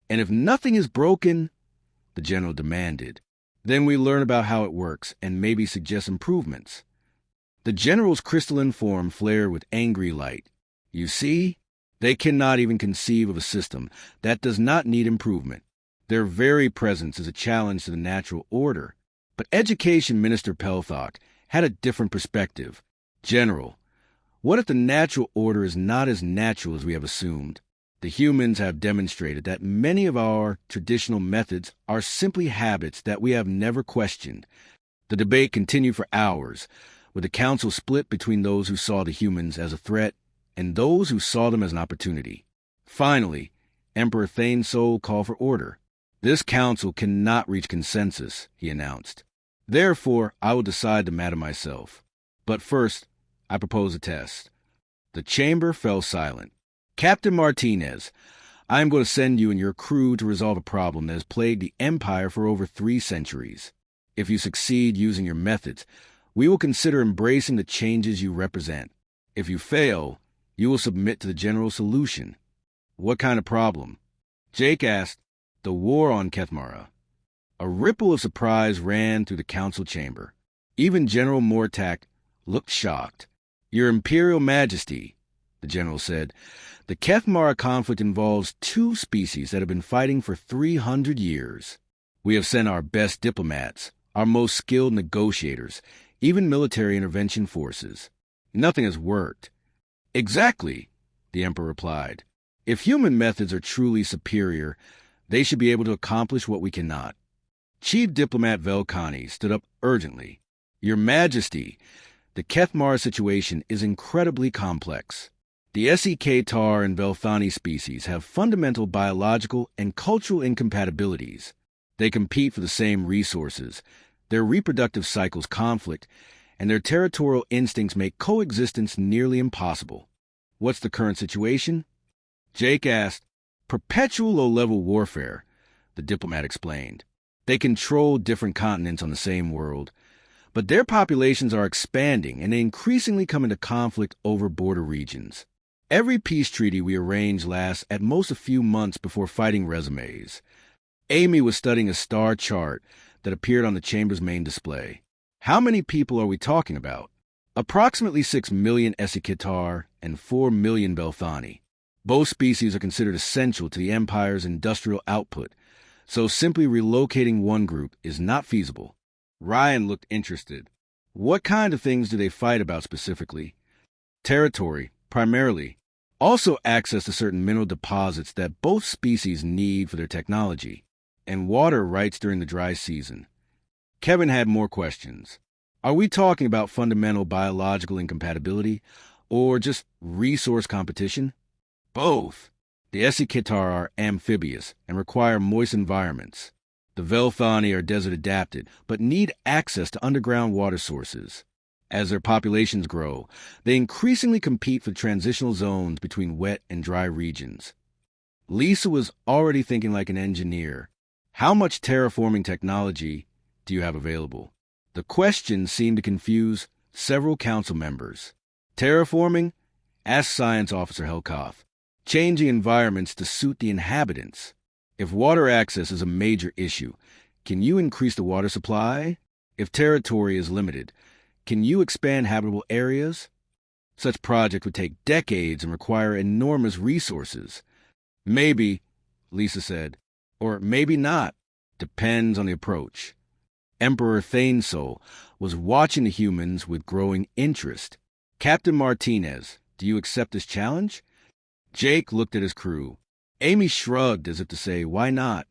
And if nothing is broken, the general demanded, then we learn about how it works and maybe suggest improvements. The general's crystalline form flared with angry light. You see, they cannot even conceive of a system that does not need improvement. Their very presence is a challenge to the natural order. But Education Minister Pelthok had a different perspective. General, what if the natural order is not as natural as we have assumed? The humans have demonstrated that many of our traditional methods are simply habits that we have never questioned. The debate continued for hours, with the council split between those who saw the humans as a threat and those who saw them as an opportunity. Finally, Emperor Thane Sol called for order. This council cannot reach consensus, he announced. Therefore, I will decide the matter myself. But first, I propose a test. The chamber fell silent. Captain Martinez, I am going to send you and your crew to resolve a problem that has plagued the Empire for over 3 centuries. If you succeed using your methods, we will consider embracing the changes you represent. If you fail, you will submit to the general solution. What kind of problem? Jake asked. The war on Kethmara. A ripple of surprise ran through the council chamber. Even General Mortak looked shocked. Your Imperial Majesty, the general said, the Kethmara conflict involves two species that have been fighting for 300 years. We have sent our best diplomats, our most skilled negotiators, even military intervention forces. Nothing has worked. Exactly, the Emperor replied. If human methods are truly superior, they should be able to accomplish what we cannot. Chief Diplomat Velkhani stood up urgently. Your Majesty, the Kethmara situation is incredibly complex. The SEK-Tar and Velthani species have fundamental biological and cultural incompatibilities. They compete for the same resources, their reproductive cycles conflict, and their territorial instincts make coexistence nearly impossible. What's the current situation? Jake asked. Perpetual low-level warfare, the diplomat explained. They control different continents on the same world, but their populations are expanding and they increasingly come into conflict over border regions. Every peace treaty we arrange lasts at most a few months before fighting resumes. Amy was studying a star chart that appeared on the chamber's main display. How many people are we talking about? Approximately 6 million Esikitar and 4 million Belthani. Both species are considered essential to the Empire's industrial output, so simply relocating one group is not feasible. Ryan looked interested. What kind of things do they fight about specifically? Territory, primarily. Also access to certain mineral deposits that both species need for their technology, and water rights during the dry season. Kevin had more questions. Are we talking about fundamental biological incompatibility, or just resource competition? Both. The Esikitar are amphibious and require moist environments. The Velthani are desert-adapted, but need access to underground water sources. As their populations grow, they increasingly compete for transitional zones between wet and dry regions. Lisa was already thinking like an engineer. How much terraforming technology do you have available? The question seemed to confuse several council members. Terraforming? Asked Science Officer Helkoff. Changing environments to suit the inhabitants. If water access is a major issue, can you increase the water supply? If territory is limited, can you expand habitable areas? Such project would take decades and require enormous resources. Maybe, Lisa said, or maybe not. Depends on the approach. Emperor Thanesoul was watching the humans with growing interest. Captain Martinez, do you accept this challenge? Jake looked at his crew. Amy shrugged as if to say, why not?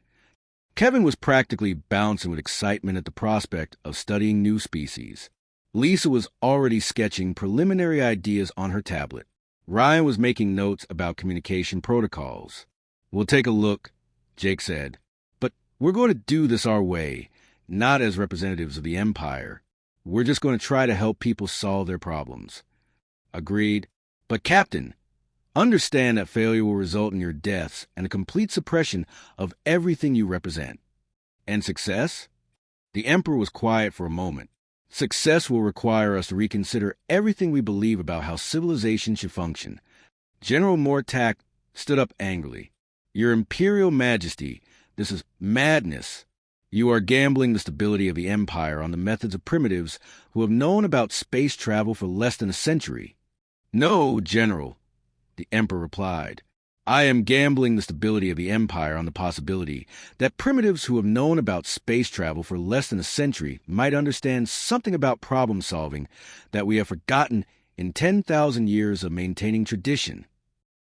Kevin was practically bouncing with excitement at the prospect of studying new species. Lisa was already sketching preliminary ideas on her tablet. Ryan was making notes about communication protocols. We'll take a look, Jake said. But we're going to do this our way, not as representatives of the Empire. We're just going to try to help people solve their problems. Agreed. But Captain, understand that failure will result in your deaths and a complete suppression of everything you represent. And success? The Emperor was quiet for a moment. Success will require us to reconsider everything we believe about how civilization should function. General Mortak stood up angrily. Your Imperial Majesty, this is madness. You are gambling the stability of the Empire on the methods of primitives who have known about space travel for less than a century. No, General, the Emperor replied. I am gambling the stability of the Empire on the possibility that primitives who have known about space travel for less than a century might understand something about problem-solving that we have forgotten in 10,000 years of maintaining tradition.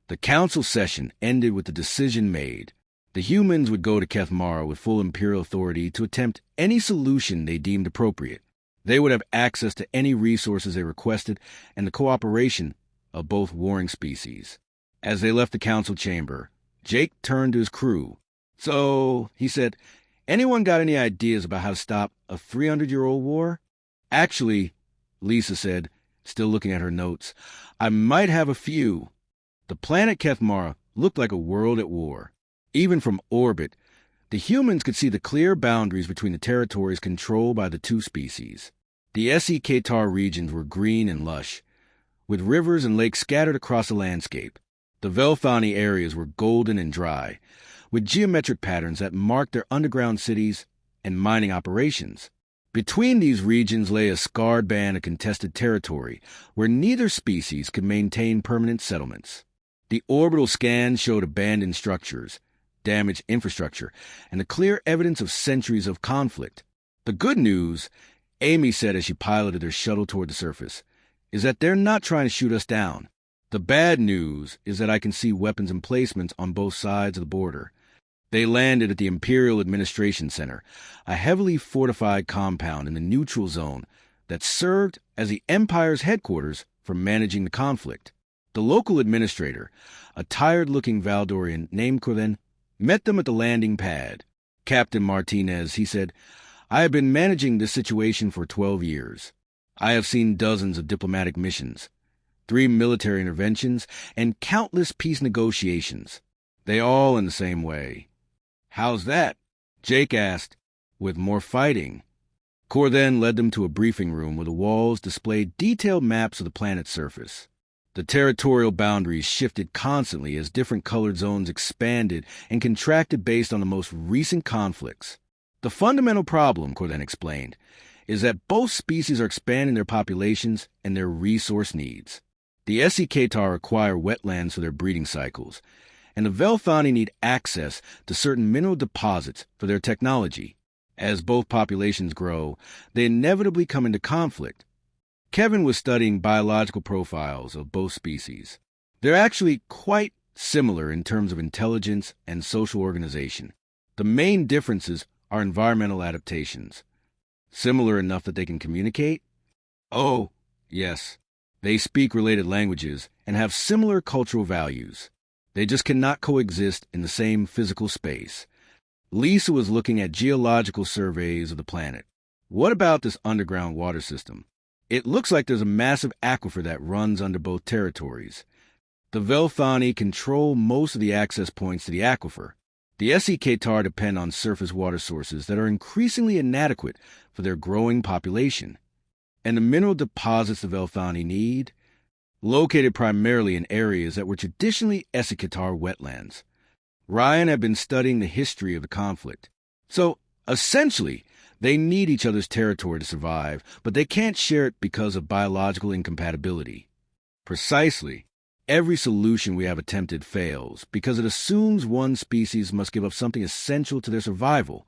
The council session ended with the decision made. The humans would go to Kethmara with full Imperial authority to attempt any solution they deemed appropriate. They would have access to any resources they requested and the cooperation of both warring species. As they left the council chamber, Jake turned to his crew. So, he said, anyone got any ideas about how to stop a 300-year-old war? Actually, Lisa said, still looking at her notes, I might have a few. The planet Kethmara looked like a world at war. Even from orbit, the humans could see the clear boundaries between the territories controlled by the two species. The SEK-Tar regions were green and lush, with rivers and lakes scattered across the landscape. The Velthani areas were golden and dry, with geometric patterns that marked their underground cities and mining operations. Between these regions lay a scarred band of contested territory where neither species could maintain permanent settlements. The orbital scans showed abandoned structures, damaged infrastructure, and the clear evidence of centuries of conflict. The good news, Amy said as she piloted their shuttle toward the surface, is that they're not trying to shoot us down. The bad news is that I can see weapons emplacements on both sides of the border. They landed at the Imperial Administration Center, a heavily fortified compound in the neutral zone that served as the Empire's headquarters for managing the conflict. The local administrator, a tired-looking Valdorian named Corden, met them at the landing pad. Captain Martinez, he said, I have been managing this situation for 12 years. I have seen dozens of diplomatic missions, 3 military interventions, and countless peace negotiations. They all in the same way. How's that? Jake asked, with more fighting. Corden led them to a briefing room where the walls displayed detailed maps of the planet's surface. The territorial boundaries shifted constantly as different colored zones expanded and contracted based on the most recent conflicts. The fundamental problem, Corden explained, is that both species are expanding their populations and their resource needs. The Essi-Katar require wetlands for their breeding cycles, and the Velthani need access to certain mineral deposits for their technology. As both populations grow, they inevitably come into conflict. Kevin was studying biological profiles of both species. They're actually quite similar in terms of intelligence and social organization. The main differences are environmental adaptations. Similar enough that they can communicate? Oh, yes. They speak related languages and have similar cultural values. They just cannot coexist in the same physical space. Lisa was looking at geological surveys of the planet. What about this underground water system? It looks like there's a massive aquifer that runs under both territories. The Velthani control most of the access points to the aquifer. The Essi-Katar depend on surface water sources that are increasingly inadequate for their growing population. And the mineral deposits the Velthani need, located primarily in areas that were traditionally Essi-Katar wetlands. Ryan had been studying the history of the conflict. So, essentially, they need each other's territory to survive, but they can't share it because of biological incompatibility. Precisely. Every solution we have attempted fails because it assumes one species must give up something essential to their survival.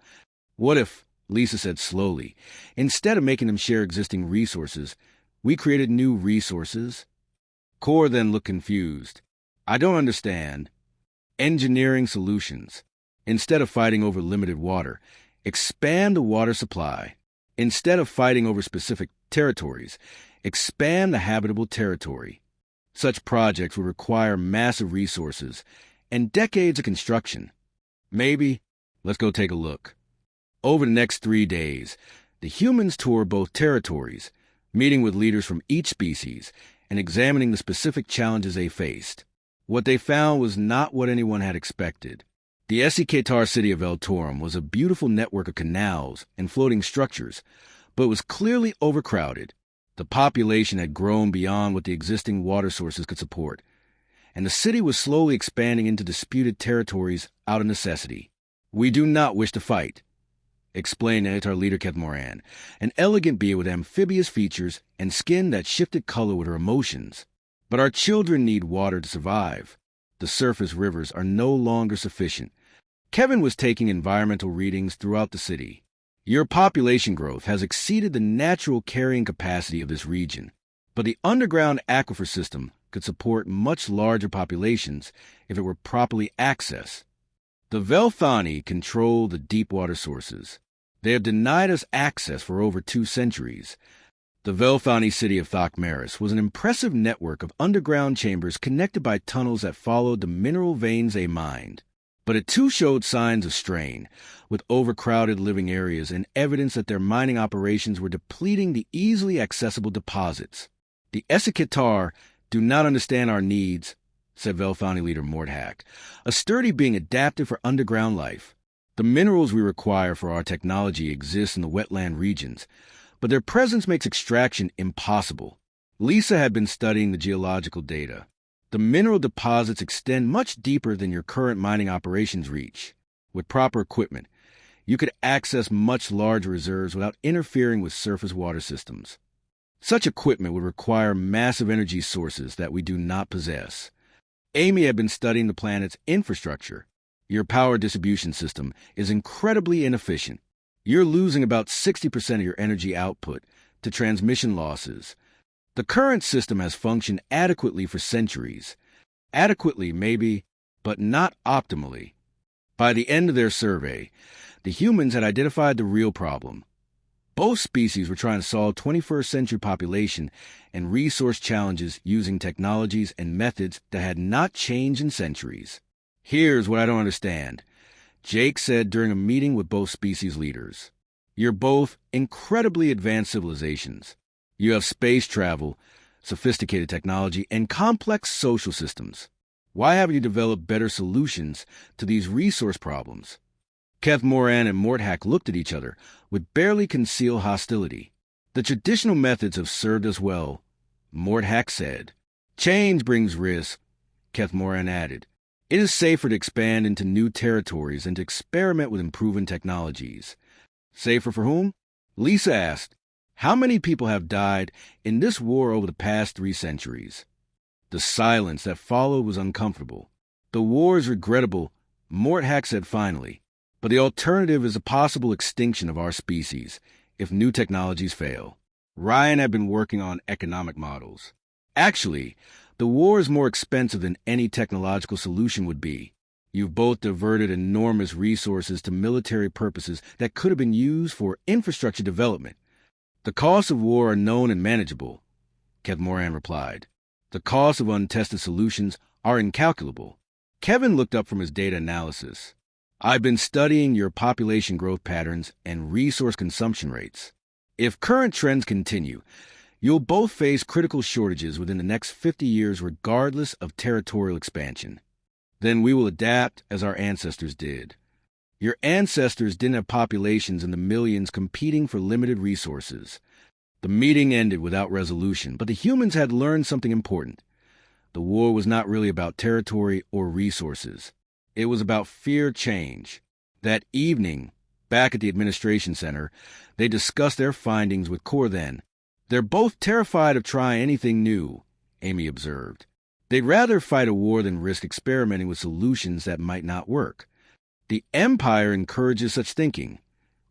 What if, Lisa said slowly, instead of making them share existing resources, we created new resources? Kor then looked confused. I don't understand. Engineering solutions. Instead of fighting over limited water, expand the water supply. Instead of fighting over specific territories, expand the habitable territory. Such projects would require massive resources and decades of construction. Maybe, let's go take a look. Over the next 3 days, the humans toured both territories, meeting with leaders from each species and examining the specific challenges they faced. What they found was not what anyone had expected. The Essi-Katar city of Eltorum was a beautiful network of canals and floating structures, but was clearly overcrowded. The population had grown beyond what the existing water sources could support, and the city was slowly expanding into disputed territories out of necessity. We do not wish to fight, explained Editor leader Keth Moran, an elegant being with amphibious features and skin that shifted color with her emotions. But our children need water to survive. The surface rivers are no longer sufficient. Kevin was taking environmental readings throughout the city. Your population growth has exceeded the natural carrying capacity of this region, but the underground aquifer system could support much larger populations if it were properly accessed. The Velthani control the deep water sources. They have denied us access for over 2 centuries. The Velthani city of Thakmaris was an impressive network of underground chambers connected by tunnels that followed the mineral veins they mined. But it too showed signs of strain, with overcrowded living areas and evidence that their mining operations were depleting the easily accessible deposits. The Essi-Katar do not understand our needs, said Velthani leader Mordhak, a sturdy being adapted for underground life. The minerals we require for our technology exist in the wetland regions, but their presence makes extraction impossible. Lisa had been studying the geological data. The mineral deposits extend much deeper than your current mining operations reach. With proper equipment, You could access much larger reserves without interfering with surface water systems. Such equipment would require massive energy sources that we do not possess. Amy had been studying the planet's infrastructure. Your power distribution system is incredibly inefficient. You're losing about 60% of your energy output to transmission losses. The current system has functioned adequately for centuries. Adequately, maybe, but not optimally. By the end of their survey, the humans had identified the real problem. Both species were trying to solve 21st century population and resource challenges using technologies and methods that had not changed in centuries. Here's what I don't understand, Jake said during a meeting with both species leaders. You're both incredibly advanced civilizations. You have space travel, sophisticated technology, and complex social systems. Why haven't you developed better solutions to these resource problems? Keth Moran and Morthack looked at each other with barely concealed hostility. The traditional methods have served us well, Morthack said. Change brings risk, Keth Moran added. It is safer to expand into new territories than to experiment with improving technologies. Safer for whom? Lisa asked. How many people have died in this war over the past 3 centuries? The silence that followed was uncomfortable. The war is regrettable, Morthack said finally, but the alternative is a possible extinction of our species if new technologies fail. Ryan had been working on economic models. Actually, the war is more expensive than any technological solution would be. You've both diverted enormous resources to military purposes that could have been used for infrastructure development. The costs of war are known and manageable, Kev Moran replied. The costs of untested solutions are incalculable. Kevin looked up from his data analysis. I've been studying your population growth patterns and resource consumption rates. If current trends continue, you'll both face critical shortages within the next 50 years regardless of territorial expansion. Then we will adapt as our ancestors did. Your ancestors didn't have populations in the millions competing for limited resources. The meeting ended without resolution, but the humans had learned something important. The war was not really about territory or resources. It was about fear change. That evening, back at the administration center, they discussed their findings with Korthen. They're both terrified of trying anything new, Amy observed. They'd rather fight a war than risk experimenting with solutions that might not work. The Empire encourages such thinking,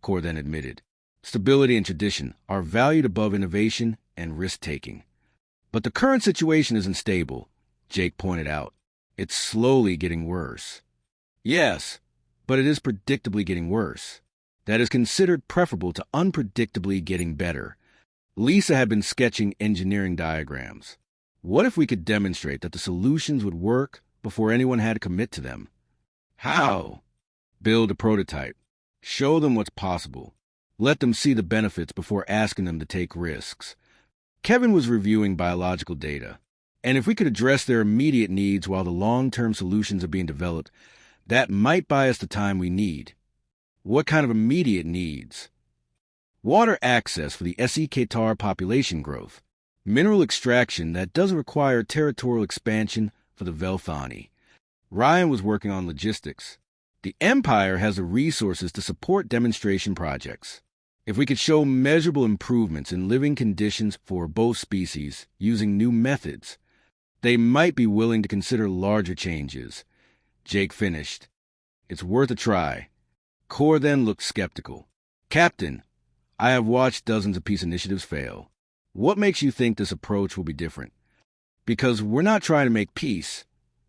Korthen admitted. Stability and tradition are valued above innovation and risk-taking. But the current situation isn't stable, Jake pointed out. It's slowly getting worse. Yes, but it is predictably getting worse. That is considered preferable to unpredictably getting better. Lisa had been sketching engineering diagrams. What if we could demonstrate that the solutions would work before anyone had to commit to them? How? Build a prototype. Show them what's possible. Let them see the benefits before asking them to take risks. Kevin was reviewing biological data. And if we could address their immediate needs while the long-term solutions are being developed, that might buy us the time we need. What kind of immediate needs? Water access for the SE Qatar population growth. Mineral extraction that doesn't require territorial expansion for the Velthani. Ryan was working on logistics. The Empire has the resources to support demonstration projects. If we could show measurable improvements in living conditions for both species using new methods, they might be willing to consider larger changes. Jake finished. It's worth a try. Korthen looked skeptical. Captain, I have watched dozens of peace initiatives fail. What makes you think this approach will be different? Because we're not trying to make peace,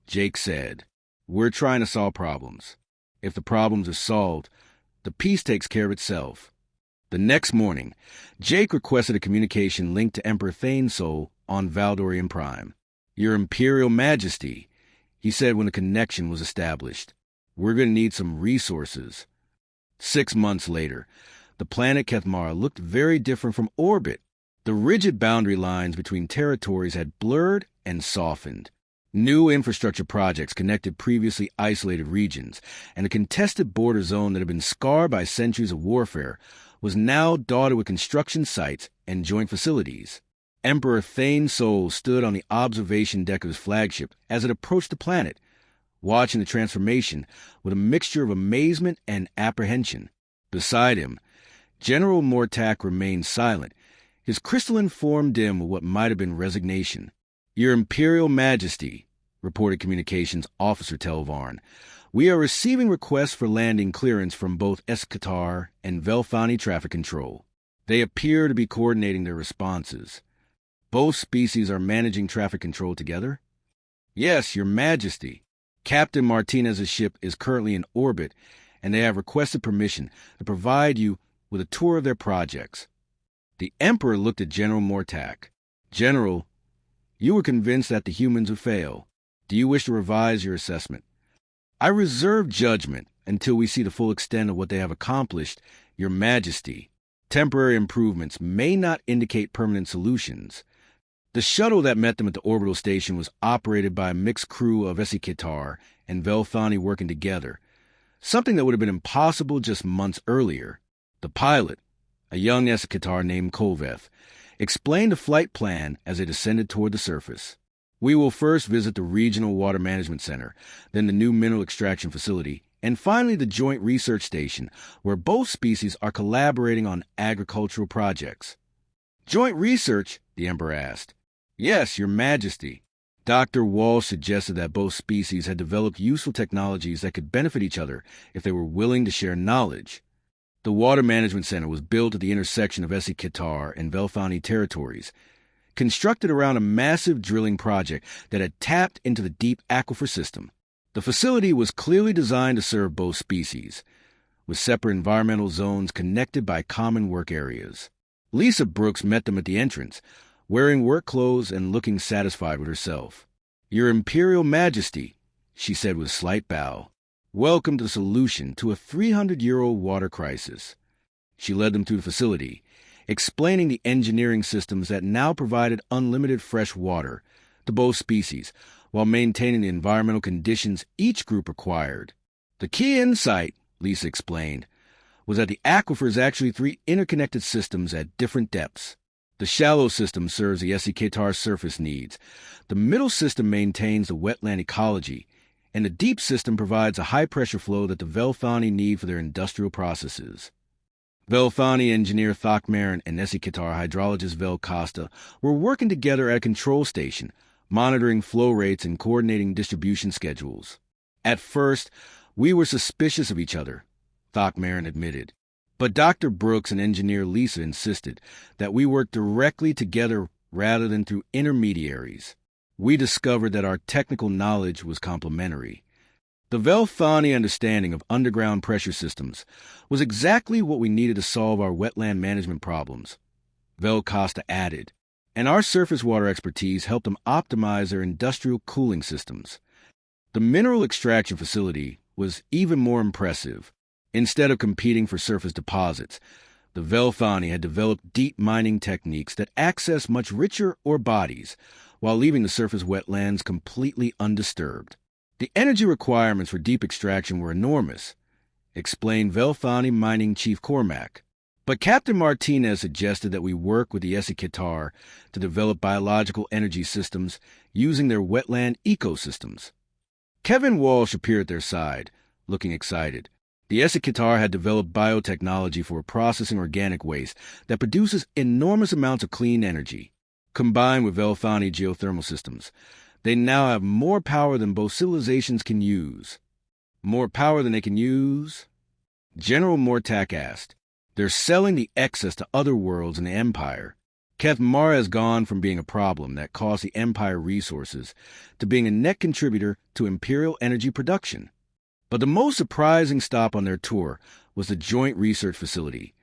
Jake said. We're trying to solve problems. If the problems are solved, the peace takes care of itself. The next morning, Jake requested a communication linked to Emperor Thane's soul on Valdorian Prime. Your Imperial Majesty, he said when the connection was established. We're going to need some resources. 6 months later, the planet Kethmar looked very different from orbit. The rigid boundary lines between territories had blurred and softened. New infrastructure projects connected previously isolated regions, and a contested border zone that had been scarred by centuries of warfare was now dotted with construction sites and joint facilities. Emperor Thane's soul stood on the observation deck of his flagship as it approached the planet, watching the transformation with a mixture of amazement and apprehension. Beside him, General Mortak remained silent, his crystalline form dim with what might have been resignation. "Your Imperial Majesty," reported Communications Officer Telvarn, "we are receiving requests for landing clearance from both Eschatar and Velfani Traffic Control. They appear to be coordinating their responses. Both species are managing traffic control together?" "Yes, Your Majesty. Captain Martinez's ship is currently in orbit, and they have requested permission to provide you with a tour of their projects." The Emperor looked at General Mortak. "General, you were convinced that the humans would fail. Do you wish to revise your assessment?" "I reserve judgment until we see the full extent of what they have accomplished, Your Majesty. Temporary improvements may not indicate permanent solutions." The shuttle that met them at the orbital station was operated by a mixed crew of Eschatar and Velfani working together, something that would have been impossible just months earlier. The pilot, a young Eschatar named Kolveth, explained the flight plan as they descended toward the surface. "We will first visit the Regional Water Management Center, then the new mineral extraction facility, and finally the Joint Research Station, where both species are collaborating on agricultural projects." "Joint research?" the Emperor asked. "Yes, Your Majesty. Dr. Walsh suggested that both species had developed useful technologies that could benefit each other if they were willing to share knowledge. The Water Management Center was built at the intersection of Eschatar and Velfani territories, constructed around a massive drilling project that had tapped into the deep aquifer system. The facility was clearly designed to serve both species, with separate environmental zones connected by common work areas. Lisa Brooks met them at the entrance, wearing work clothes and looking satisfied with herself. "Your Imperial Majesty," she said with a slight bow. "Welcome to the solution to a 300-year-old water crisis." She led them through the facility, explaining the engineering systems that now provided unlimited fresh water to both species while maintaining the environmental conditions each group required. "The key insight," Lisa explained, "was that the aquifer is actually 3 interconnected systems at different depths. The shallow system serves the Eschatar surface needs, the middle system maintains the wetland ecology, and the deep system provides a high-pressure flow that the Velfani need for their industrial processes." Velfani engineer Thokmarin and Eschatar hydrologist Vel Costa were working together at a control station, monitoring flow rates and coordinating distribution schedules. "At first, we were suspicious of each other," Thokmarin admitted. "But Dr. Brooks and engineer Lisa insisted that we work directly together rather than through intermediaries. We discovered that our technical knowledge was complementary. The Velfani understanding of underground pressure systems was exactly what we needed to solve our wetland management problems," Vel Costa added, "and our surface water expertise helped them optimize their industrial cooling systems." The mineral extraction facility was even more impressive. Instead of competing for surface deposits, the Velfani had developed deep mining techniques that access much richer ore bodies while leaving the surface wetlands completely undisturbed. "The energy requirements for deep extraction were enormous," explained Velfani Mining Chief Cormac. "But Captain Martinez suggested that we work with the Eschatar to develop biological energy systems using their wetland ecosystems." Kevin Walsh appeared at their side, looking excited. The Eschatar had developed biotechnology for processing organic waste that produces enormous amounts of clean energy. Combined with Velfani geothermal systems, they now have more power than both civilizations can use. "More power than they can use?" General Mortak asked. "They're selling the excess to other worlds in the Empire. Kethmara has gone from being a problem that costs the Empire resources to being a net contributor to Imperial energy production." But the most surprising stop on their tour was the Joint Research Facility,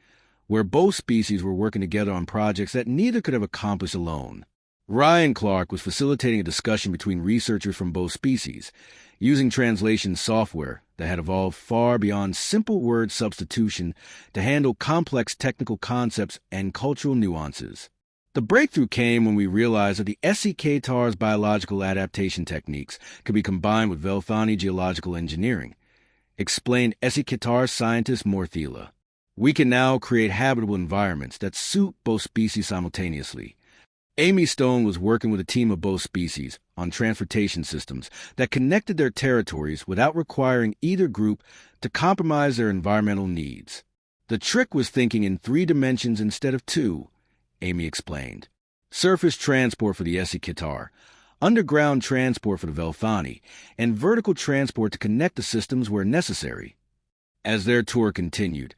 where both species were working together on projects that neither could have accomplished alone. Ryan Clark was facilitating a discussion between researchers from both species, using translation software that had evolved far beyond simple word substitution to handle complex technical concepts and cultural nuances. The breakthrough came when we realized that the Eschatar's biological adaptation techniques could be combined with Velfani geological engineering, explained Eschatar scientist Morthila. "We can now create habitable environments that suit both species simultaneously." Amy Stone was working with a team of both species on transportation systems that connected their territories without requiring either group to compromise their environmental needs. The trick was thinking in 3 dimensions instead of 2, Amy explained. Surface transport for the HFY, underground transport for the Velthani, and vertical transport to connect the systems where necessary. As their tour continued,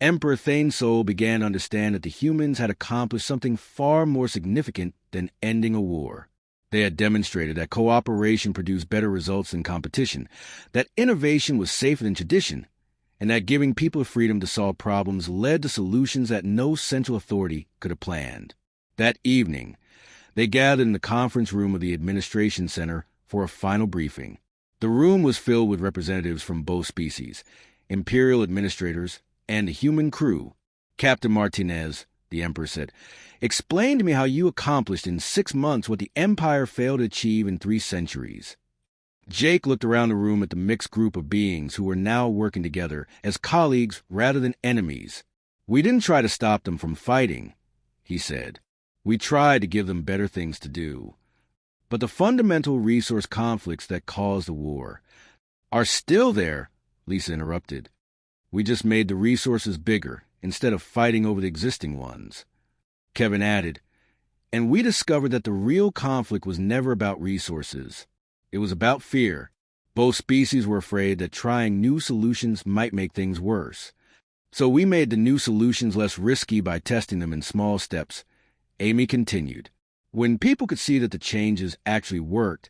Emperor Thanesol began to understand that the humans had accomplished something far more significant than ending a war. They had demonstrated that cooperation produced better results than competition, that innovation was safer than tradition, and that giving people freedom to solve problems led to solutions that no central authority could have planned. That evening, they gathered in the conference room of the administration center for a final briefing. The room was filled with representatives from both species, Imperial administrators, and the human crew. Captain Martinez, the Emperor said, explain to me how you accomplished in 6 months what the Empire failed to achieve in 3 centuries. Jake looked around the room at the mixed group of beings who were now working together as colleagues rather than enemies. We didn't try to stop them from fighting, he said. We tried to give them better things to do. But the fundamental resource conflicts that caused the war are still there, Lisa interrupted. We just made the resources bigger instead of fighting over the existing ones. Kevin added, and we discovered that the real conflict was never about resources. It was about fear. Both species were afraid that trying new solutions might make things worse. So we made the new solutions less risky by testing them in small steps. Amy continued. When people could see that the changes actually worked,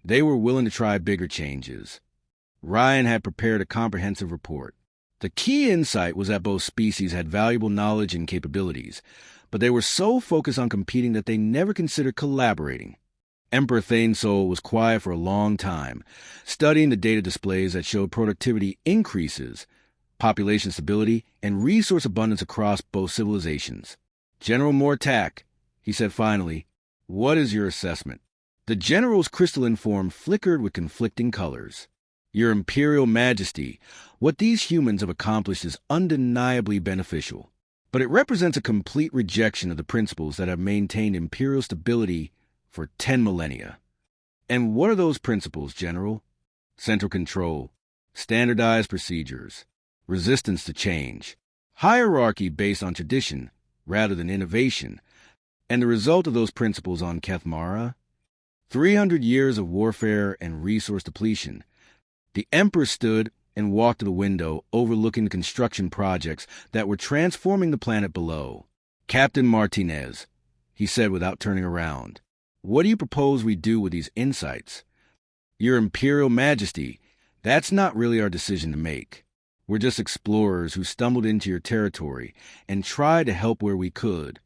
they were willing to try bigger changes. Ryan had prepared a comprehensive report. The key insight was that both species had valuable knowledge and capabilities, but they were so focused on competing that they never considered collaborating. Emperor Thanesol was quiet for a long time, studying the data displays that showed productivity increases, population stability, and resource abundance across both civilizations. General Mortak, he said finally, what is your assessment? The general's crystalline form flickered with conflicting colors. Your Imperial Majesty, what these humans have accomplished is undeniably beneficial, but it represents a complete rejection of the principles that have maintained imperial stability for 10 millennia. And what are those principles, General? Central control, standardized procedures, resistance to change, hierarchy based on tradition rather than innovation, and the result of those principles on Kethmara? 300 years of warfare and resource depletion. The Emperor stood and walked to the window overlooking the construction projects that were transforming the planet below. Captain Martinez, he said without turning around, what do you propose we do with these insights? Your Imperial Majesty, that's not really our decision to make. We're just explorers who stumbled into your territory and tried to help where we could.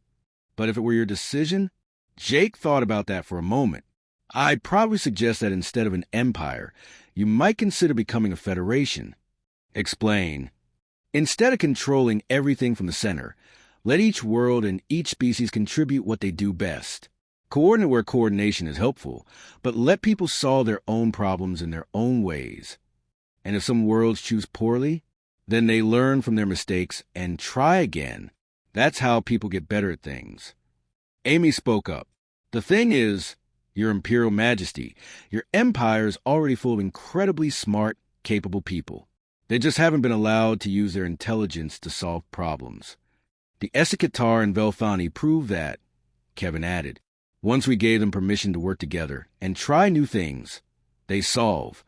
But if it were your decision, Jake thought about that for a moment. I'd probably suggest that instead of an empire, you might consider becoming a federation. Explain. Instead of controlling everything from the center, let each world and each species contribute what they do best. Coordinate where coordination is helpful, but let people solve their own problems in their own ways. And if some worlds choose poorly, then they learn from their mistakes and try again. That's how people get better at things. Amy spoke up. The thing is, Your Imperial Majesty, your empire is already full of incredibly smart, capable people. They just haven't been allowed to use their intelligence to solve problems. The HFY and Velthani proved that, Kevin added. Once we gave them permission to work together and try new things, they solve.